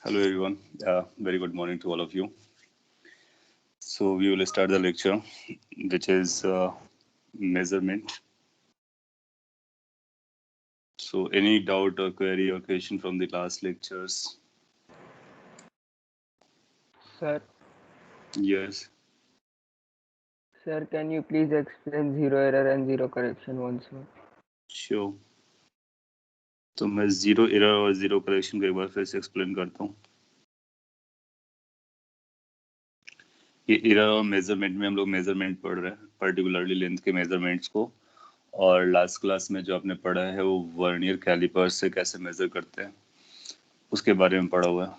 Hello everyone. Very good morning to all of you. So we will start the lecture, which is measurement. So any doubt or query or question from the last lectures? Sir, Yes. sir, can you please explain zero error and zero correction once more? Sure. तो मैं zero error और zero correction को एक बार फिर से explain करता हूँ. ये एरर और मेजरमेंट में हम लोग मेजरमेंट पढ़ रहे हैं, पर्टिकुलरली लेंथ के मेजरमेंट्स को. और लास्ट क्लास में जो आपने पढ़ा है वो वर्नियर कैलिपर से कैसे मेजर करते हैं उसके बारे में पढ़ा हुआ है.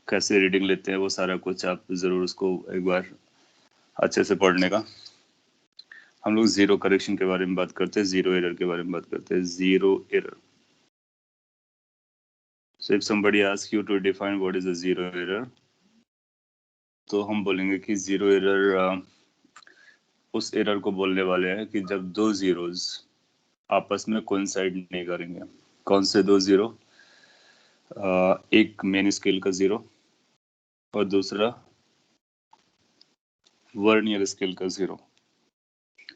कैसे रीडिंग लेते हैं वो सारा कुछ आप जरूर उसको एक बार अच्छे से पढ़ने का. हम लोग जीरो करेक्शन के बारे में बात करते हैं, जीरो एरर के बारे में बात करते हैं. Zero error. So if somebody ask you to define what is a zero error, तो हम बोलेंगे कि जीरो एरर उस एरर को बोलने वाले हैं कि जब दो जीरोज आपस में कोइंसाइड नहीं करेंगे. कौन से दो जीरो? एक मेन स्केल का जीरो और दूसरा वर्नियर स्केल का जीरो.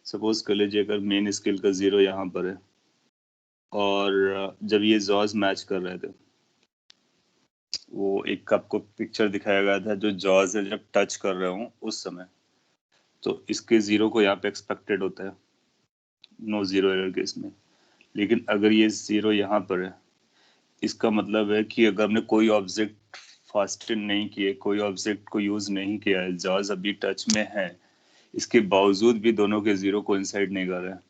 सपोज कर लीजिए अगर मेन स्केल का जीरो यहाँ पर है और जब ये जॉज मैच कर रहे थे, वो एक आपको पिक्चर दिखाया गया था जो जॉज है जब टच कर रहे हो उस समय, तो इसके जीरो को यहाँ पे एक्सपेक्टेड होता है, नो जीरो एरर केस में. लेकिन अगर ये जीरो यहाँ पर है, इसका मतलब है कि अगर हमने कोई ऑब्जेक्ट फास्टन नहीं किए, कोई ऑब्जेक्ट को यूज नहीं किया है, जॉज अभी टच में है, इसके बावजूद भी दोनों के जीरो कोइंसाइड नहीं कर रहे हैं.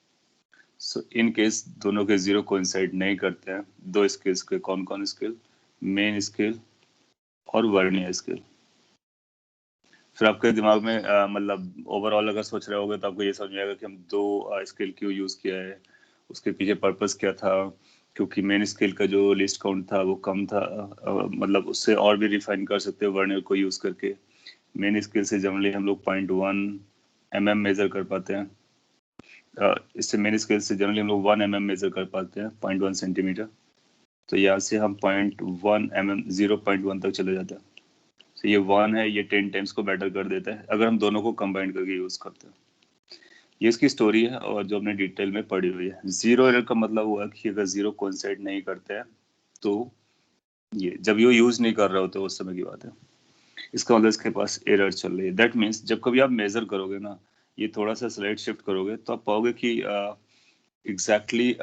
सो इन केस दोनों के जीरो कोइंसाइड नहीं करते हैं, दो स्केल्स के. कौन कौन स्केल? मेन स्केल और वर्नियर स्केल. फिर आपके दिमाग में मतलब ओवरऑल अगर सोच रहे होगे तो आपको ये समझ में आएगा कि हम दो स्केल क्यों यूज किया है, उसके पीछे पर्पस क्या था. क्योंकि मेन स्केल का जो लिस्ट काउंट था वो कम था, मतलब उससे और भी रिफाइन कर सकते हैं वर्नियर को यूज करके. मेन स्केल से जनरली हम लोग 0.1 mm मेजर कर पाते हैं. इससे मेन स्केल से जनरली हम लोग 1 mm मेजर कर पाते हैं, 0.1 सेंटीमीटर. तो यहाँ से हम 0.1 mm 0.1 तक चले जाते हैं. तो ये 1 है, ये 10 टाइम्स को बेटर कर देता है अगर हम दोनों को कंबाइन करके यूज करते हैं. ये इसकी स्टोरी है और जो हमने डिटेल में पढ़ी हुई है. जीरो एरर का मतलब हुआ कि अगर जीरो कोइंसाइड नहीं करते हैं तो ये जब ये यूज नहीं कर रहे होते उस समय की बात है. इसका मतलब इसके पास एरर चल रही है. दैट मीन्स जब कभी आप मेजर करोगे ना, ये थोड़ा सा स्लाइड शिफ्ट करोगे तो आप पाओगे कि एग्जैक्टली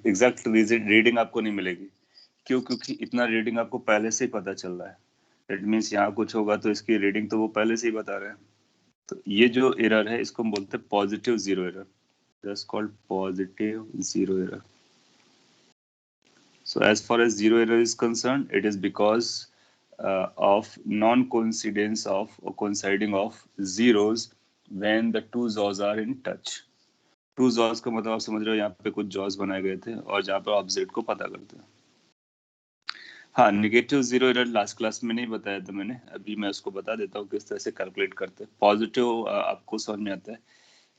एग्जैक्ट रीडिंग आपको नहीं मिलेगी. क्यों? क्योंकि इतना रीडिंग आपको पहले से ही पता चल रहा है. दैट मीन्स यहाँ कुछ होगा तो इसकी रीडिंग तो वो पहले से ही बता रहे हैं. तो ये जो एरर है इसको हम बोलते हैं positive zero error. Just called positive zero error. So as far as zero error is concerned, it is because of non-coincidence of or coinciding of zeros when the two jaws are in touch. Two jaws का मतलब आप समझ रहे हो, यहाँ पे कुछ jaws बनाए गए थे और जहाँ पे ऑब्जेक्ट को पता करते हैं. हाँ, negative zero error last class में नहीं बताया था मैंने, अभी मैं उसको बता देता हूँ किस तरह से कैलकुलेट करते हैं. पॉजिटिव आपको समझ में आता है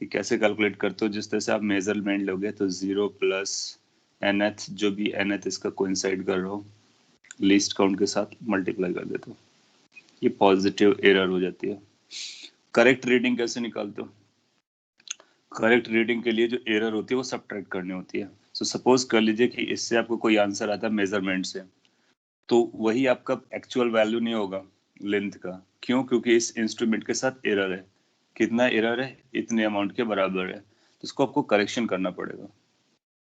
कि कैसे कैलकुलेट करते हो. जिस तरह से आप मेजरमेंट लोगे तो 0 प्लस nth, जो भी nth इसका कोइंसाइड कर रहा हो, लिस्ट काउंट के साथ मल्टीप्लाई कर देते हो. ये पॉजिटिव एरर हो जाती है. करेक्ट रीडिंग कैसे निकालते हो? करेक्ट रीडिंग के लिए जो एरर होती है वो सबट्रैक्ट करनी होती है. सो सपोज कर लीजिए कि इससे आपको कोई आंसर आता है मेजरमेंट से, तो वही आपका एक्चुअल वैल्यू नहीं होगा लेंथ का. क्यों? क्योंकि इस इंस्ट्रूमेंट के साथ एरर है. कितना एरर है? इतने अमाउंट के बराबर है. तो इसको आपको करेक्शन करना पड़ेगा.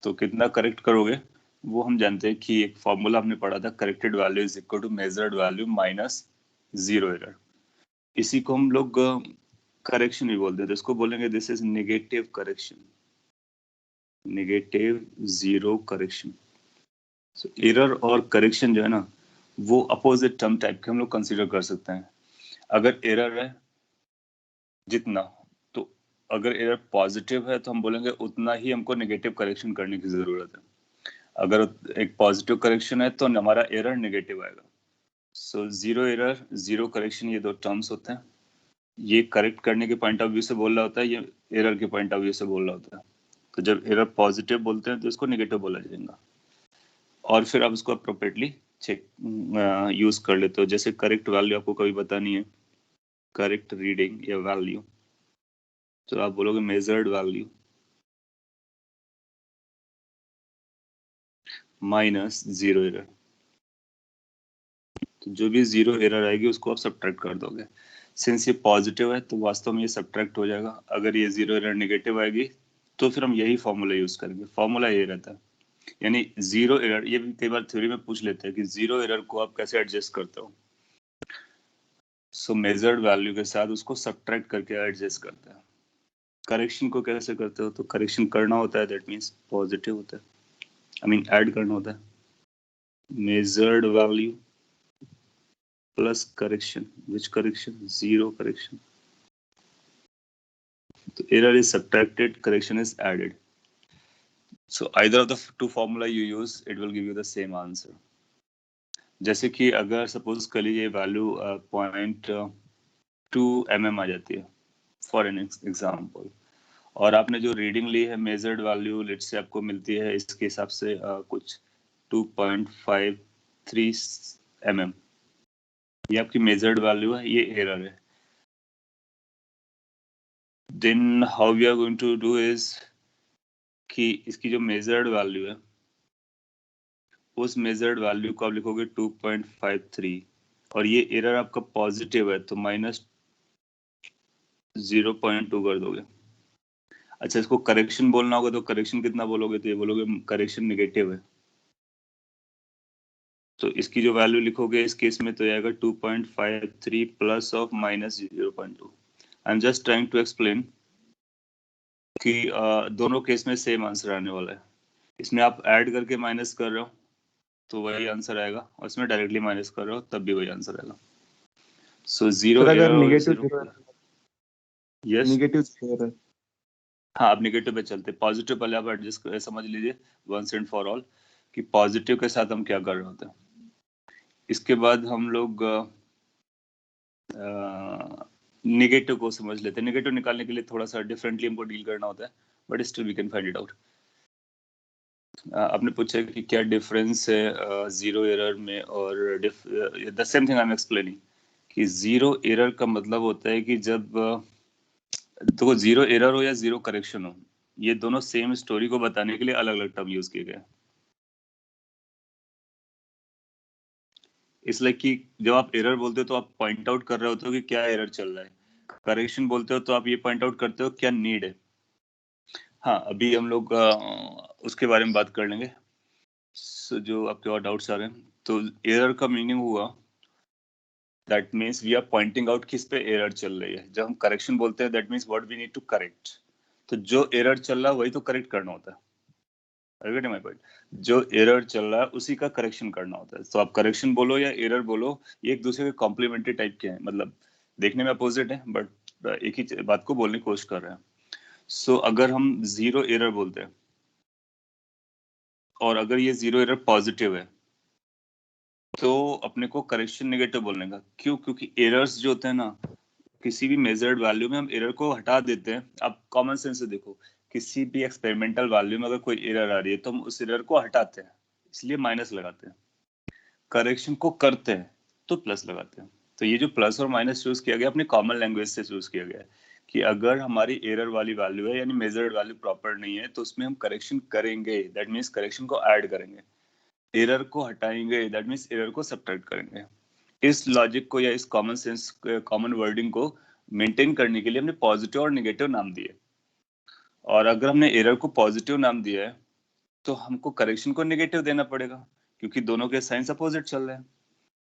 तो कितना करेक्ट करोगे वो हम जानते हैं कि एक फॉर्मूला हमने पढ़ा था, corrected value is equal to measured value minus zero error. इसी को हम लोग करेक्शन भी बोलते हैं. तो इसको बोलेंगे this is negative correction, negative zero correction. So error और करेक्शन जो है ना, वो अपोजिट टर्म टाइप के हम लोग कंसीडर कर सकते हैं. अगर एरर है जितना, तो अगर एरर पॉजिटिव है तो हम बोलेंगे उतना ही हमको नेगेटिव करेक्शन करने की जरूरत है. अगर एक पॉजिटिव करेक्शन है तो हमारा एरर नेगेटिव आएगा. So zero error, zero correction, ये दो टर्म्स होते हैं. ये करेक्ट करने के पॉइंट ऑफ व्यू से बोल रहा होता है, ये एरर के पॉइंट ऑफ व्यू से बोल रहा होता है. तो जब एरर पॉजिटिव बोलते हैं तो इसको नेगेटिव बोला जाएगा. और फिर आप उसको अप्रोप्रिएटली चेक यूज कर लेते हो। जैसे करेक्ट वैल्यू आपको कभी बतानी है, करेक्ट रीडिंग या वैल्यू, तो आप बोलोगे measured value minus zero error. तो जो भी जीरो एरर आएगी उसको आप सब्ट्रैक्ट कर दोगे। सिंस ये पॉजिटिव है तो वास्तव में ये सब्ट्रैक्ट हो जाएगा। अगर ये जीरो एरर नेगेटिव आएगी तो फिर हम यही फॉर्मूला यूज करेंगे। फॉर्मूला ये रहता है, यानी जीरो एरर, ये भी कई बार थ्योरी में पूछ लेते हैं कि जीरो एरर को आप कैसे एडजस्ट करते हो। सो मेजर्ड वैल्यू के साथ उसको सब्ट्रैक्ट करके एडजस्ट करते हैं। करेक्शन को कैसे करते हो, तो करेक्शन करना होता है, दैट मीन्स पॉजिटिव होता है, आई मीन ऐड करना होता है। मेजर्ड वैल्यू प्लस करेक्शन, विच करेक्शन, जीरो करेक्शन। तो error is subtracted, correction is added. So either of the two formula you use, it will give you the same answer. जैसे कि अगर suppose कर लीजिए value 0.2 mm आ जाती है for an example, और आपने जो रीडिंग ली है मेजर्ड वैल्यू लेट से आपको मिलती है इसके हिसाब से कुछ 2.53 mm, ये आपकी मेजर्ड वैल्यू है, ये एरर है। Then how we are going to do is कि इसकी जो मेजर्ड वैल्यू है उस मेजर्ड वैल्यू को आप लिखोगे 2.53 और ये एरर आपका पॉजिटिव है तो माइनस 0.2 कर दोगे। अच्छा, इसको करेक्शन बोलना होगा तो करेक्शन कितना बोलोगे, तो ये बोलोगे करेक्शन नेगेटिव है, तो इसकी जो वैल्यू लिखोगे इस केस में तो आएगा 2.53 plus of minus 0.2। I am just trying to explain कि दोनों केस में सेम आंसर आने वाला है। इसमें आप ऐड करके माइनस कर रहे हो तो वही आंसर आएगा, और इसमें डायरेक्टली माइनस कर रहे हो तब भी वही आंसर आएगा। सो जीरो अगर एरर और नेगेटिव जीरो, यस, नेगेटिव हाँ आप नेगेटिव पे चलते, पॉजिटिव पहले आप एडजस्ट समझ लीजिए वंस एंड फॉर ऑल कि पॉजिटिव के साथ हम क्या कर रहे होते हैं। इसके बाद हम लोग नेगेटिव को समझ लेते हैं। नेगेटिव निकालने के लिए थोड़ा सा डिफरेंटली हमको डील करना होता है, but still we can find it out. आपने पूछा कि क्या डिफरेंस है जीरो एरर में और the same thing I am explaining कि जीरो एरर का मतलब होता है कि जब तो जीरो एरर हो या जीरो करेक्शन हो, ये दोनों सेम स्टोरी को बताने के लिए अलग अलग टर्म यूज किए गए। इसलिए कि जब आप एरर बोलते हो तो आप पॉइंट आउट कर रहे होते हो कि क्या एरर चल रहा है, करेक्शन बोलते हो तो आप ये पॉइंट आउट करते हो क्या नीड है। हाँ, अभी हम लोग उसके बारे में बात कर लेंगे। जो आपके और डाउट्स आ रहे हैं, तो एरर का मीनिंग हुआ that means we are pointing out किस पे एरर चल रही है। जब हम करेक्शन बोलते हैं that means what we need to correct, तो जो एरर चल रहा है वही तो करेक्ट करना होता है। माय पॉइंट, जो एरर चल रहा है उसी का करेक्शन करना होता है। तो आप करेक्शन बोलो या एरर बोलो, ये एक दूसरे के कॉम्प्लीमेंट्री टाइप के हैं, मतलब देखने में अपोजिट है बट एक ही बात को बोलने की कोशिश कर रहे हैं। सो अगर हम जीरो एरर बोलते हैं और अगर ये जीरो एरर पॉजिटिव है तो अपने को करेक्शन नेगेटिव बोलने का। क्यों? क्योंकि एरर्स जो होते हैं ना, किसी भी मेजर्ड वैल्यू में हम एरर को हटा देते हैं। आप कॉमन सेंस से देखो, किसी भी एक्सपेरिमेंटल वैल्यू में अगर कोई एरर आ रही है तो हम उस एरर को हटाते हैं, इसलिए माइनस लगाते हैं। करेक्शन को करते हैं तो प्लस लगाते हैं। तो ये जो प्लस और माइनस यूज किया गया अपने कॉमन लैंग्वेज से यूज किया गया है कि अगर हमारी एरर वाली वैल्यू है यानी मेजर्ड वैल्यू प्रॉपर नहीं है तो उसमें हम करेक्शन करेंगे, दैट मीन्स करेक्शन को ऐड करेंगे। एरर को हटाएंगे, दैट मीन्स एरर को सब्ट्रैक्ट करेंगे। इस लॉजिक को या इस कॉमन सेंस कॉमन वर्डिंग को मेंटेन करने के लिए हमने पॉजिटिव और नेगेटिव नाम दिए। और अगर हमने एरर को पॉजिटिव नाम दिया है तो हमको करेक्शन को नेगेटिव देना पड़ेगा क्योंकि दोनों के साइंस अपोजिट चल रहे हैं,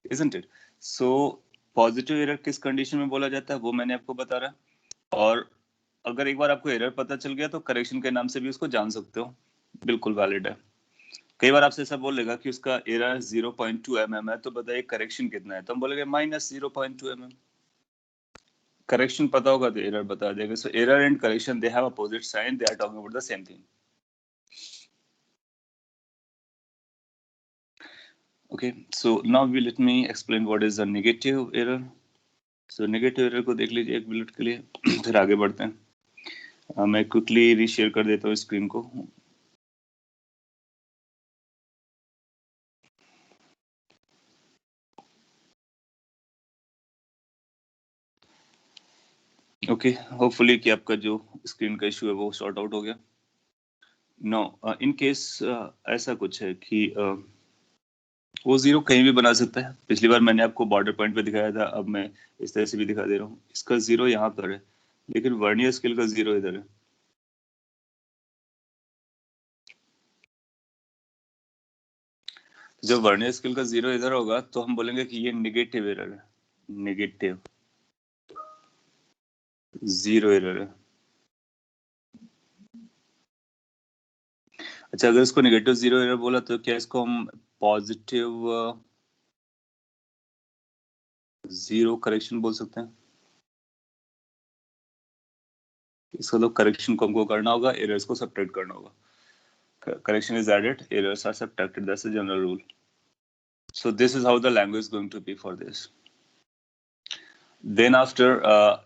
isn't it? So positive error किस कंडीशन में बोला जाता है वो मैंने आपको बता रहा। और अगर एक बार आपको एरर पता चल गया तो करेक्शन के नाम से भी उसको जान सकते हो, बिल्कुल वैलिड है। कई बार आपसे ऐसा बोलेगा कि उसका एरर 0.2 mm है तो बताइए करेक्शन कितना है, तो हम बोलेंगे माइनस 0.2 mm। करेक्शन पता होगा तो एरर बता देगा। So error and correction they have opposite sign, they are talking about the same thing. Okay, so now let me explain what is a negative error. So negative error को देख लीजिए एक minute के लिए फिर आगे बढ़ते हैं। मैं क्विकली रीशेयर कर देता हूँ स्क्रीन को। ओके, होपफुली कि आपका जो स्क्रीन का इशू है वो सॉर्ट आउट हो गया। नो, इन केस ऐसा कुछ है कि वो जीरो कहीं भी बना सकता है। पिछली बार मैंने आपको बॉर्डर पॉइंट पे दिखाया था, अब मैं इस तरह से भी दिखा दे रहा हूँ। इसका जीरो यहाँ पर है, लेकिन वर्नियर स्केल का जीरो इधर है। जब वर्नियर स्केल का जीरो इधर होगा तो हम बोलेंगे कि ये निगेटिव एरर है, निगेटिव जीरो एरर है। अच्छा, अगर इसको नेगेटिव जीरो एरर बोला तो क्या इसको हम पॉजिटिव जीरो करेक्शन बोल सकते हैं? इसका तो करेक्शन को हमको करना होगा, एरर्स को सब्ट्रैक्ट करना होगा। Correction is added, errors are subtracted, that's the general rule. So this is how the language is going to be for this. Then after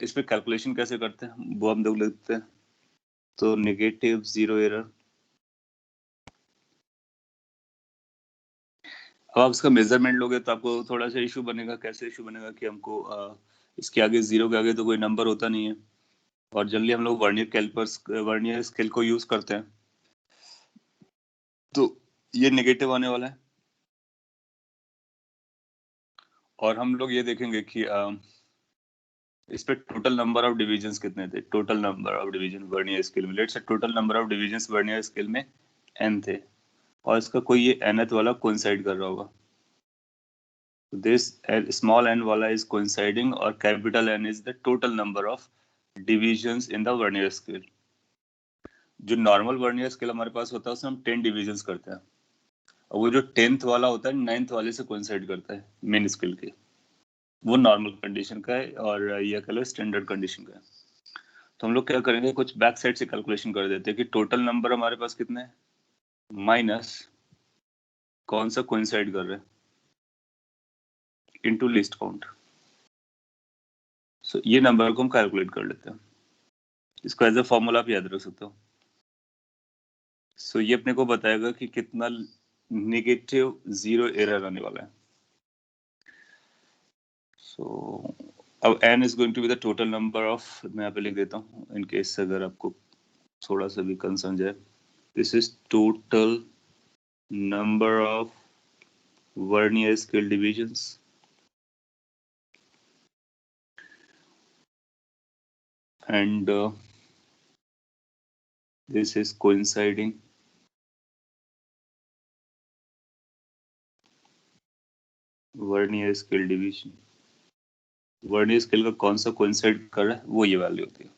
इस पे कैलकुलेशन कैसे करते हैं वो हम लोग लिखते हैं। तो नेगेटिव जीरो एरर, अब आप इसका मेजरमेंट लोगे तो आपको थोड़ा सा इशू बनेगा। कैसे इशू बनेगा कि हमको इसके आगे जीरो के आगे तो कोई नंबर होता नहीं है, और जनरली हम लोग वर्नियर कैलिपर्स, वर्नियर स्केल को यूज करते हैं, तो ये नेगेटिव आने वाला है। और हम लोग ये देखेंगे कि इस पे टोटल नंबर ऑफ डिविजन्स कितने थे। Total number of division vernier scale में, let's say total number of divisions vernier scale में n थे, और इसका कोई ये nth वाला कोइंसाइड कर रहा होगा। दिस स्मॉल n वाला इज कोइंसाइडिंग, और capital N is the total number of divisions in the vernier scale. जो नॉर्मल वर्नियर स्केल हमारे पास होता है उसमें हम 10 डिविजन्स करते हैं, और वो जो 10th वाला होता है 9th वाले से कोइंसाइड करता है मेन स्केल के। वो नॉर्मल कंडीशन का है, और ये कह लो स्टैंडर्ड कंडीशन का है। तो हम लोग क्या करेंगे, कुछ बैक साइड से कैलकुलेशन कर देते हैं कि टोटल नंबर हमारे पास कितने हैं माइनस कौन सा कोइंसाइड कर रहे हैं इनटू लिस्ट काउंट। सो ये नंबर को हम कैलकुलेट कर लेते हैं। इसको एज अ फॉर्मूला आप याद रख सकते हो। सो ये अपने को बताएगा कि कितना नेगेटिव जीरो एरर आने वाला है। सो अब n is going to be the total number of, मैं यहाँ पे लिख देता हूँ इन केस अगर आपको थोड़ा सा भी कंसर्न जाए। This is total number of vernier scale divisions and this is coinciding vernier scale division। Vernier scale का कौन सा कोइंसाइड कर रहा है वो ये वैल्यू होती है।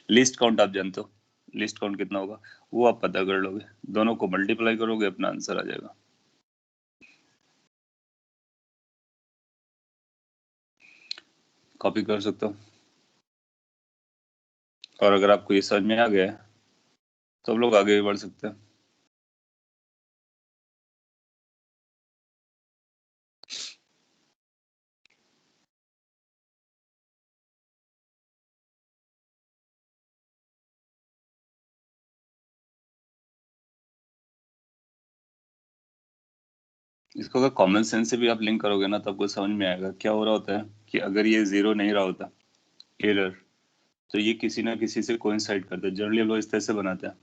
लिस्ट काउंट आप जानते हो, लिस्ट काउंट कितना होगा वो आप पता कर लोगे, दोनों को मल्टीप्लाई करोगे अपना आंसर आ जाएगा। कॉपी कर सकते हो, और अगर आपको ये समझ में आ गया है तो हम लोग आगे भी बढ़ सकते हैं। इसको अगर कॉमन सेंस से भी आप लिंक करोगे ना तो आपको समझ में आएगा क्या हो रहा होता है कि अगर ये जीरो नहीं रहा होता एरर, तो ये किसी ना किसी से कोइंसाइड करता है। जनरली हम लोग इस तरह से बनाते हैं।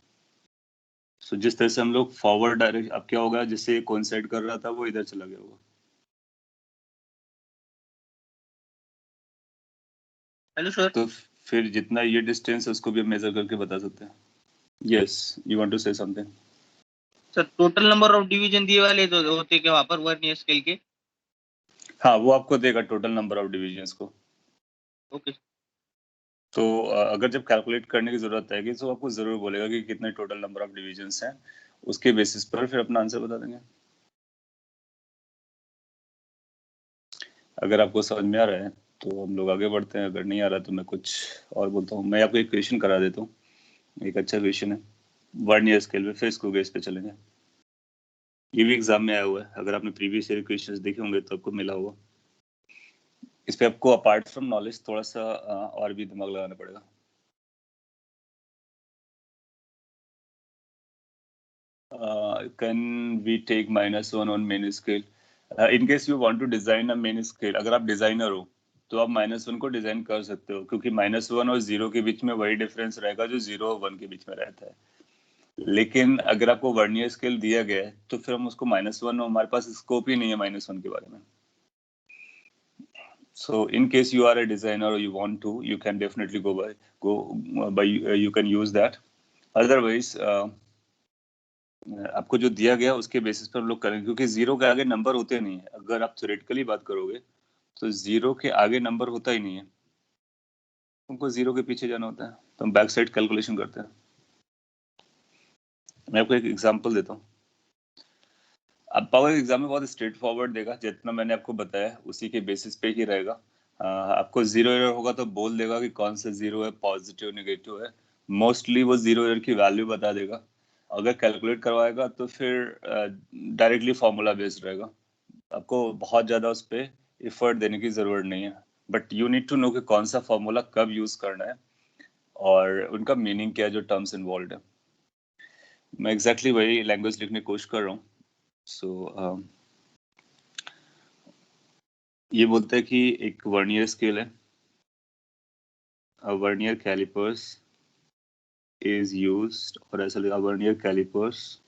सो जिस तरह से हम लोग फॉरवर्ड डायरेक्ट, अब क्या होगा जिससे कोइंसाइड कर रहा था वो इधर चला गया होगा। Hello sir. तो फिर जितना ये डिस्टेंस है उसको भी हम मेजर करके बता सकते हैं। Yes, you want to say something? Sir total number of division दिए वाले तो होते क्या वहां पर वर्नियर स्केल के? हाँ, वो आपको देगा टोटल नंबर ऑफ डिविजन्स को। ओके। तो अगर जब कैलकुलेट करने की जरूरत आएगी तो आपको जरूर बोलेगा कि कितने टोटल नंबर ऑफ डिविजन्स हैं, उसके बेसिस पर फिर अपना आंसर बता देंगे। अगर आपको समझ में आ रहा है तो हम लोग आगे बढ़ते हैं, अगर नहीं आ रहा तो मैं कुछ और बोलता हूँ। मैं आपको एक क्वेश्चन करा देता हूँ, एक अच्छा क्वेश्चन है वर्नियर स्केल पे, फिर इसको बेस पे चलेंगे। ये भी एग्जाम में आया हुआ है, अगर आपने प्रीवियस ईयर क्वेश्चंस देखे होंगे तो आपको मिला होगा। इस पे आपको अपार्ट फ्रॉम नॉलेज थोड़ा सा और भी दिमाग लगाना पड़ेगा। Can we take -1 on main scale? In case you want to design a main scale, अगर आप डिजाइनर हो तो आप -1 को डिजाइन कर सकते हो, क्योंकि -1 और 0 के बीच में वही डिफरेंस रहेगा जो 0 और 1 के बीच में रहता है। लेकिन अगर आपको वर्नियर स्केल दिया गया है तो फिर हम उसको -1, हमारे पास स्कोप ही नहीं है -1 के बारे में। So in case you are a designer or you want to, you can definitely you can use that. Otherwise, आपको जो दिया गया उसके बेसिस पर हम लोग करेंगे, क्योंकि 0 के आगे नंबर होते नहीं है। अगर आप थ्योरेटिकली बात करोगे तो 0 के आगे नंबर होता ही नहीं है, उनको 0 के पीछे जाना होता है। तो हम बैक साइड कैलकुलेशन करते हैं। मैं आपको एक एग्जांपल देता हूँ। अब पावर एग्जाम में बहुत स्ट्रेट फॉरवर्ड देगा, जितना मैंने आपको बताया उसी के बेसिस पे ही रहेगा। आपको 0 एरर होगा तो बोल देगा कि कौन सा 0 है, पॉजिटिव नेगेटिव है। मोस्टली वो 0 एरर की वैल्यू बता देगा। अगर कैलकुलेट करवाएगा तो फिर डायरेक्टली फॉर्मूला बेस्ड रहेगा। आपको बहुत ज्यादा उस पर एफर्ट देने की जरूरत नहीं है, but you need to know कि कौन सा फॉर्मूला कब यूज करना है और उनका मीनिंग क्या है, जो टर्म्स इन्वॉल्व है। मैं एग्जैक्टली वही लैंग्वेज लिखने की कोशिश कर रहा हूँ। सो ये बोलता है कि एक वर्नियर स्केल है। वर्नियर कैलिपर्स इज यूज्ड, और ऐसा लिखा, vernier callipers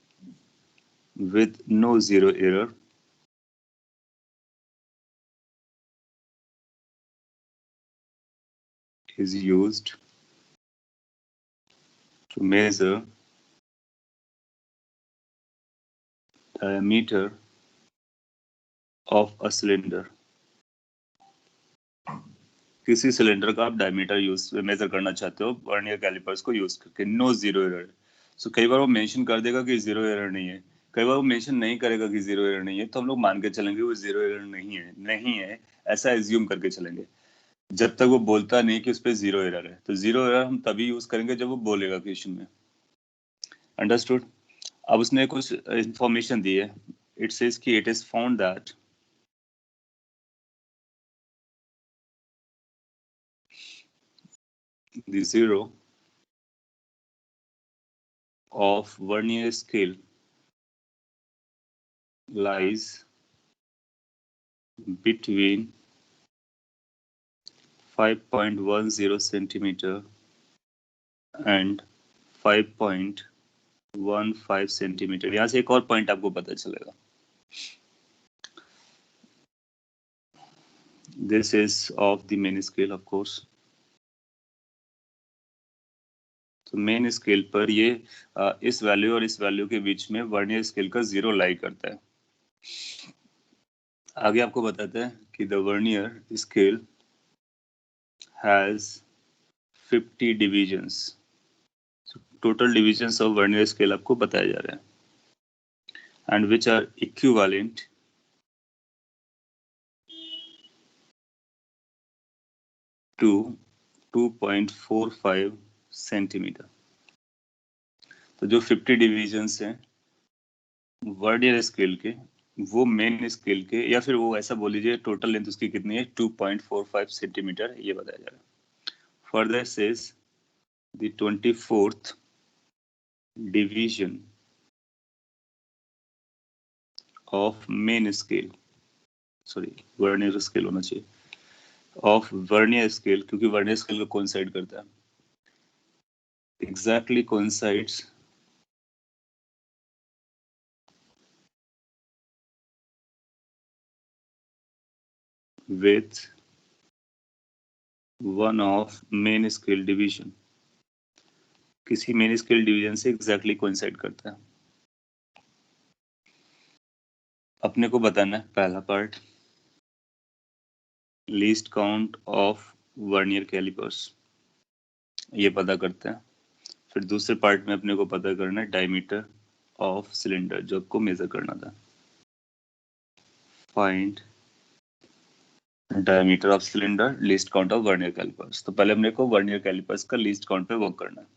with no 0 error is used to measure diameter of a cylinder. किसी सिलेंडर का आप डायमीटर मेजर करना चाहते हो वर्नियर कैलिपर्स को यूज करके, नो 0 एरर। सो कई बार वो मेंशन कर देगा कि 0 एरर नहीं है, कई बार वो मेंशन नहीं करेगा कि 0 एरर नहीं है, तो हम लोग मान के चलेंगे वो 0 एरर नहीं है, ऐसा एज्यूम करके चलेंगे जब तक वो बोलता नहीं कि उस पर 0 एरर है। तो 0 एरर हम तभी यूज करेंगे जब वो बोलेगा क्वेश्चन में। अंडरस्टूड? अब उसने कुछ इंफॉर्मेशन दी है। इट सेज कि it is found that the 0 of vernier scale lies between 5.10 centimeter and 5.15 centimetre. यहाँ से एक और पॉइंट आपको पता चलेगा। This is of the main scale, of course. तो मेन स्केल पर ये इस वैल्यू और इस वैल्यू के बीच में वर्नियर स्केल का 0 लाई करता है। आगे आपको बताते हैं कि the vernier scale has 50 divisions. Total divisions of vernier scale आपको बताया जा रहा है, and which are equivalent to 2.45 centimetre. तो जो 50 डिविजन्स हैं वर्नियर स्केल के, वो मेन स्केल के, या फिर वो ऐसा बोल लीजिए टोटल लेंथ उसकी कितनी है, 2.45 सेंटीमीटर, ये बताया जा रहा है। Further says the 24th division of main scale, sorry vernier scale होना चाहिए, ऑफ वर्नियर स्केल, क्योंकि वर्नियर स्केल को कोइंसाइड करता है, exactly coincides with one of main scale division। किसी मेन स्केल डिवीजन से एग्जैक्टली कोइंसाइड करता है। अपने को बताना है पहला part, least count of vernier callipers, ये पता करते हैं। फिर दूसरे पार्ट में अपने को पता करना है डायमीटर ऑफ सिलेंडर, जो आपको मेजर करना था। Find diameter of cylinder, least count of vernier callipers. तो पहले अपने को वर्नियर कैलिपर्स का लीस्ट काउंट पे वर्क करना है।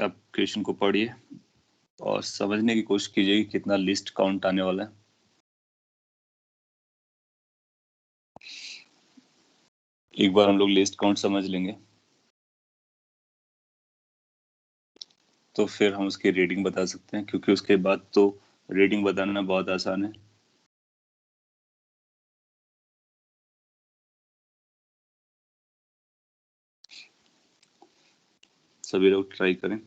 अब क्वेश्चन को पढ़िए और समझने की कोशिश कीजिए कि कितना लिस्ट काउंट आने वाला है। एक बार हम लोग लिस्ट काउंट समझ लेंगे तो फिर हम उसकी रेटिंग बता सकते हैं, क्योंकि उसके बाद तो रेटिंग बताना बहुत आसान है। सभी लोग ट्राई करें।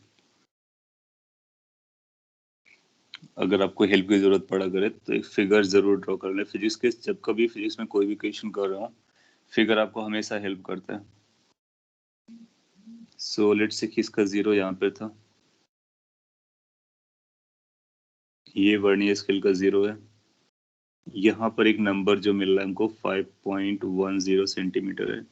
अगर आपको हेल्प की जरूरत पड़ा करे तो एक फिगर जरूर ड्रॉ कर लें। फिजिक्स के जब कभी फिजिक्स में कोई भी क्वेश्चन कर रहा हूँ, फिगर आपको हमेशा हेल्प करता है। सो लेट्स से किसका जीरो यहाँ पे था, ये वर्नियर स्केल का जीरो है। यहाँ पर एक नंबर जो मिल रहा है हमको 5.10 सेंटीमीटर है।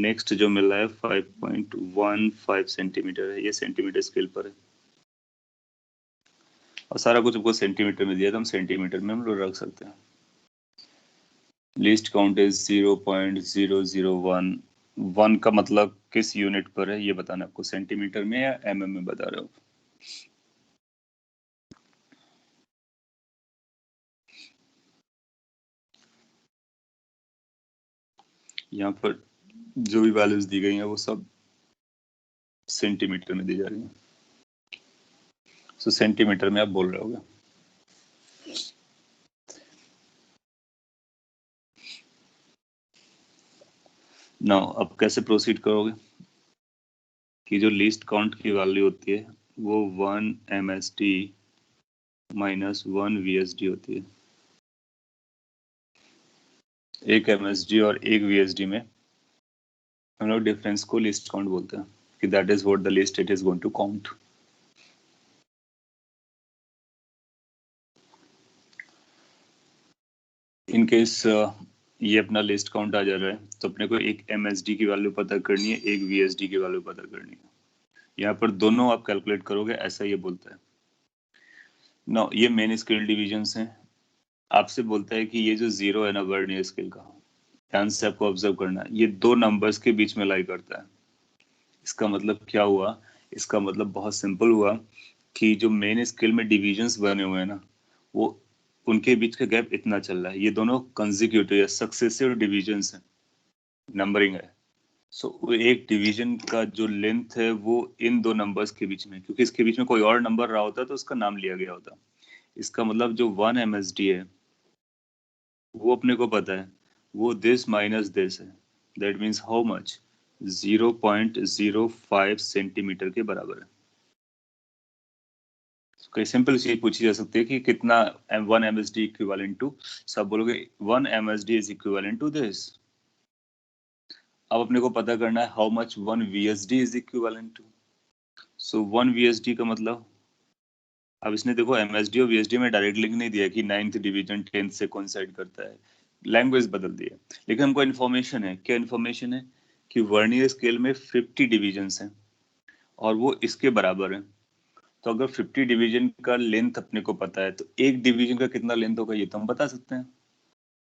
नेक्स्ट जो मिल रहा है 5.15 सेंटीमीटर है, ये सेंटीमीटर स्केल पर है। और सारा कुछ हमको सेंटीमीटर में दिया तो हम सेंटीमीटर में हम लोग रख सकते हैं। Least count is 0.001। 1 का मतलब किस यूनिट पर है ये बताना आपको, सेंटीमीटर में या एमएम में बता रहे हो। यहाँ पर जो भी वैल्यूज दी गई हैं वो सब सेंटीमीटर में दी जा रही हैं। सो सेंटीमीटर में आप बोल रहे होगे। नाउ अब कैसे प्रोसीड करोगे कि जो लीस्ट काउंट की वैल्यू होती है वो 1 MSD माइनस 1 VSD होती है। एक MSD और एक VSD में हम लोग डिफरेंस को लीस्ट काउंट बोलते हैं कि that is what the least it is going to count. In case ये अपना लिस्ट काउंट आ जा रहा है तो अपने को एक MSD की वैल्यू पता करनी है, एक VSD की वैल्यू पता करनी है। यहाँ पर दोनों आप कैलकुलेट करोगे, ऐसा ये बोलता है। नो ये मेन स्केल डिविजन्स हैं। आपसे बोलता है कि ये जो जीरो है ना वर्नियर स्केल का, ध्यान से आपको ऑब्जर्व करना है, ये दो नंबर्स के बीच में लाई करता है। इसका मतलब क्या हुआ, इसका मतलब बहुत सिंपल हुआ कि जो मेन स्केल में डिविजन्स बने हुए हैं ना, वो उनके बीच का गैप इतना चल रहा है। ये दोनों कंसेक्यूटिव या सक्सेसिव डिविजन्स हैं, नंबरिंग है। सो एक डिवीजन का जो लेंथ है वो इन दो नंबर्स के बीच में, क्योंकि इसके बीच में कोई और नंबर रहा होता तो उसका नाम लिया गया होता। इसका मतलब जो 1 MSD है वो अपने को पता है वो दिस माइनस दिस है। That means how much, 0.05 centimetre के बराबर है। कोई सिंपल चीज पूछी जा सकती है कि कितना 1 MSD इक्विवेलेंट टू, सब बोलोगे 1 MSD is equivalent to this. अब अपने को पता करना है how much 1 VSD is equivalent to. So 1 VSD का मतलब, अब इसने देखो MSD और VSD में डायरेक्ट लिंक नहीं दिया कि 9th डिवीजन 10th से कोइंसाइड करता है, लैंग्वेज बदल दी है। लेकिन हमको इन्फॉर्मेशन है, क्या इन्फॉर्मेशन है कि वर्नियर स्केल में 50 डिवीजन्स हैं और वो इसके बराबर है। तो अगर 50 डिवीजन का लेंथ अपने को पता है तो एक डिवीजन का कितना लेंथ होगा ये तो हम बता सकते हैं।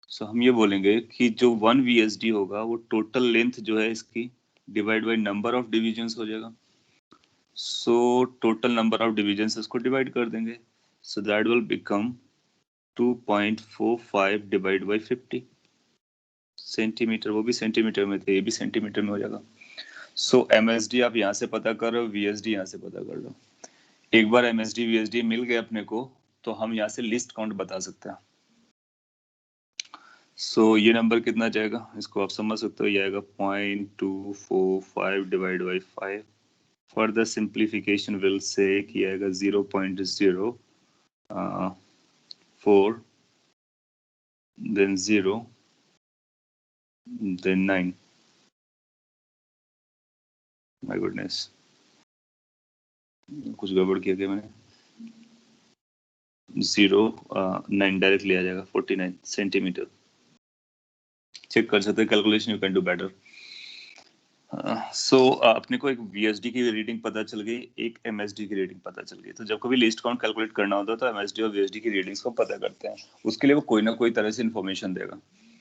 सो हम ये बोलेंगे कि जो 1 VSD होगा वो टोटल लेंथ जो है इसकी divide by number of divisions हो जाएगा। So total number of divisions इसको डिवाइड कर देंगे। So that will become 2.45 divide by 50 centimetre. वो भी सेंटीमीटर में थे, ये भी सेंटीमीटर में हो जाएगा। सो MSD आप यहाँ से पता कर रहे हो, VSD यहाँ से पता कर लो। एक बार MSD VSD मिल गए अपने को तो हम यहाँ से लिस्ट काउंट बता सकते हैं। सो ये नंबर कितना जाएगा इसको आप समझ सकते हो, ये आएगा 0.245 divide by 5। Further simplification will say कि आएगा 0.04 then 0 then 9। माय गुडनेस, कुछ गड़बड़ किया क्या मैंने। 9 डायरेक्ट लिया जाएगा 49 सेंटीमीटर। चेक कर सकते हैं calculation, you can do better. So अपने को एक VSD की रीडिंग पता चल गई, एक MSD की रीडिंग पता चल गई। तो जब कभी लिस्ट काउंट कैलकुलेट करना होता है तो MSD और VSD की रीडिंग्स को पता करते हैं। उसके लिए वो कोई ना कोई तरह से इन्फॉर्मेशन देगा।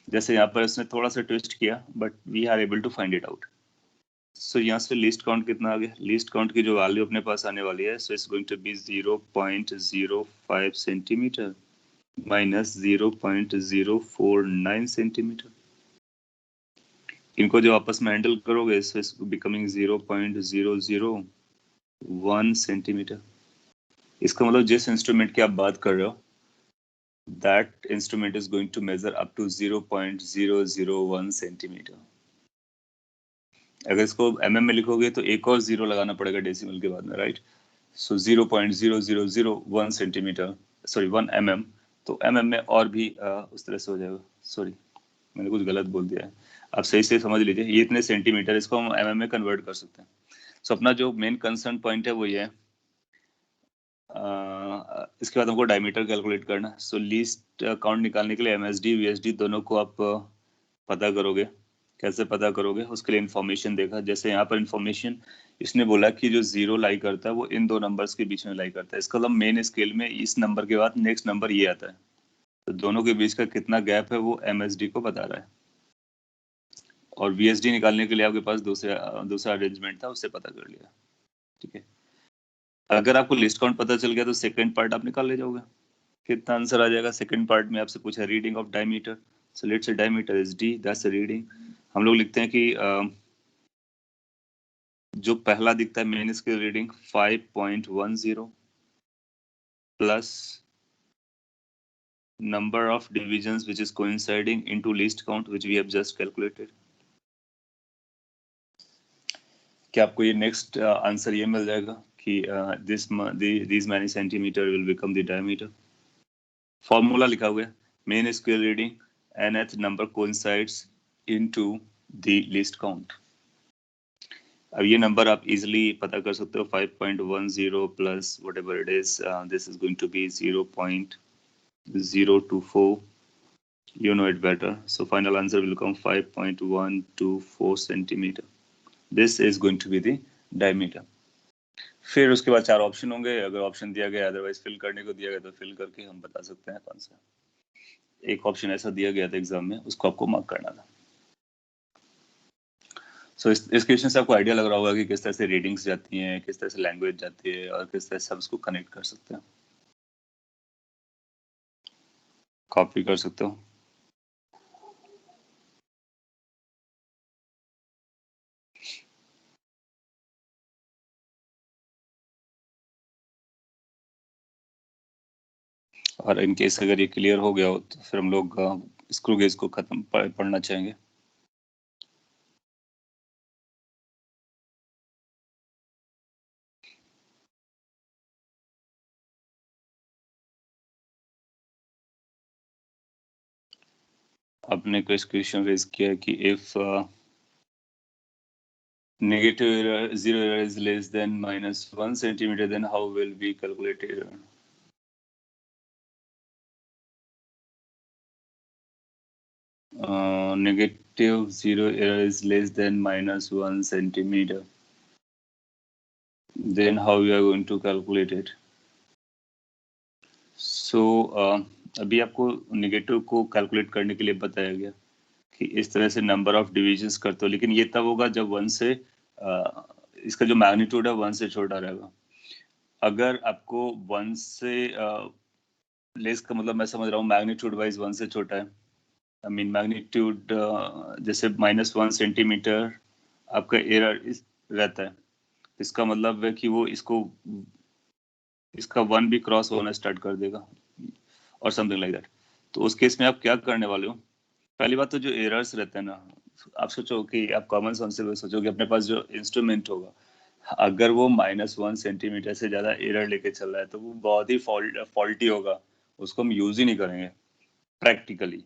जैसे यहाँ पर इसने थोड़ा सा ट्विस्ट किया but we are able to find it out. So यहाँ से लिस्ट काउंट कितना आ गया, लिस्ट काउंट की जो वैल्यू अपने पास आने वाली है, so it's going to be 0.05 centimetre minus 0.049 centimetre. इनको जो आपस में हैंडल करोगे सो इट्स बिकमिंग 0.001 सेंटीमीटर। इसका मतलब जिस इंस्ट्रूमेंट की आप बात कर रहे हो that instrument is going to measure up to 0.001 centimetre. अगर इसको mm में लिखोगे तो एक और 0 लगाना पड़ेगा डेसिमल के बाद में, राइट? सो 0.0001 सेंटीमीटर, सॉरी 1 mm, तो mm में और भी उस तरह से हो जाएगा। सॉरी, मैंने कुछ गलत बोल दिया है, आप सही से समझ लीजिए। ये इतने सेंटीमीटर, इसको हम mm में कन्वर्ट कर सकते हैं। सो अपना जो मेन कंसर्न पॉइंट है वो ये है, इसके बाद हमको डायमीटर कैलकुलेट करना है। सो लीस्ट काउंट निकालने के लिए MSD VSD दोनों को आप पता करोगे। कैसे पता करोगे? उसके लिए इन्फॉर्मेशन देखा। जैसे यहाँ पर इन्फॉर्मेशन इसने बोला कि जो 0 लाई करता है वो इन दो नंबर्स के बीच में लाई करता है। इसका मतलब मेन स्केल में इस नंबर के बाद नेक्स्ट नंबर ये आता है, तो दोनों के बीच का कितना गैप है वो MSD को बता रहा है। और VSD निकालने के लिए आपके पास दूसरा अरेंजमेंट था, उससे पता कर लिया। ठीक है, अगर आपको लिस्ट काउंट पता चल गया तो सेकंड पार्ट आप निकाल ले जाओगे। कितना आंसर आ जाएगा? सेकंड पार्ट में आपसे पूछा reading of diameter, so let's say diameter is D, that's the reading. हम लोग लिखते हैं कि जो पहला दिखता है main scale reading 5.10 plus number of divisions which is coinciding into least count which we have just calculated. क्या आपको ये नेक्स्ट आंसर ये मिल जाएगा कि these many centimeter will become the diameter? Formula लिखा हुआ है main scale reading nth number coincides into the least count. अब ये नंबर आप इजीली पता कर सकते हो, 5.10 plus whatever it is, this is going to be 0.024. You know it better. So final answer will come 5.124 centimeter. This is going to be the diameter. फिर उसके बाद 4 ऑप्शन होंगे। अगर ऑप्शन दिया गया, अदरवाइज फिल करने को दिया गया तो फिल करके हम बता सकते हैं कौन सा। एक ऑप्शन ऐसा दिया गया था एग्जाम में, उसको आपको मार्क करना था। सो इस क्वेश्चन से आपको आइडिया लग रहा होगा कि किस तरह से रीडिंग्स जाती हैं, किस तरह से लैंग्वेज जाती है और किस तरह से हम उसको कनेक्ट कर सकते हैं। कॉपी कर सकते हो। और इन केस अगर ये क्लियर हो गया हो तो फिर हम लोग स्क्रू गेज को खत्म पढ़ना चाहेंगे। आपने क्वेश्चन रेज किया है कि if negative error, zero error is less than -1 centimeter, then how will we calculate error? Negative zero error is less than -1 centimeter. Then how we are going to calculate it? So अभी आपको negative को calculate करने के लिए बताया गया कि इस तरह से नंबर ऑफ डिविजन्स करते हो, लेकिन ये तब होगा जब 1 से इसका जो मैग्नीट्यूड है 1 से छोटा रहेगा। अगर आपको 1 से लेस का मतलब मैं समझ रहा हूँ मैग्नीट्यूड वाइज 1 से छोटा है, आई मीन मैग्नीट्यूड जैसे -1 सेंटीमीटर आपका एरर रहता है, इसका मतलब है कि वो इसका 1 भी क्रॉस होना स्टार्ट कर देगा और समथिंग लाइक दैट। तो उस केस में आप क्या करने वाले हो? पहली बात तो जो एरर्स रहते हैं ना, आप सोचो कि आप कॉमन सेंस से सोचो कि अपने पास जो इंस्ट्रूमेंट होगा अगर वो -1 सेंटीमीटर से ज्यादा एरर लेके चल रहा है तो वो बहुत ही फॉल्टी होगा, उसको हम यूज ही नहीं करेंगे प्रैक्टिकली।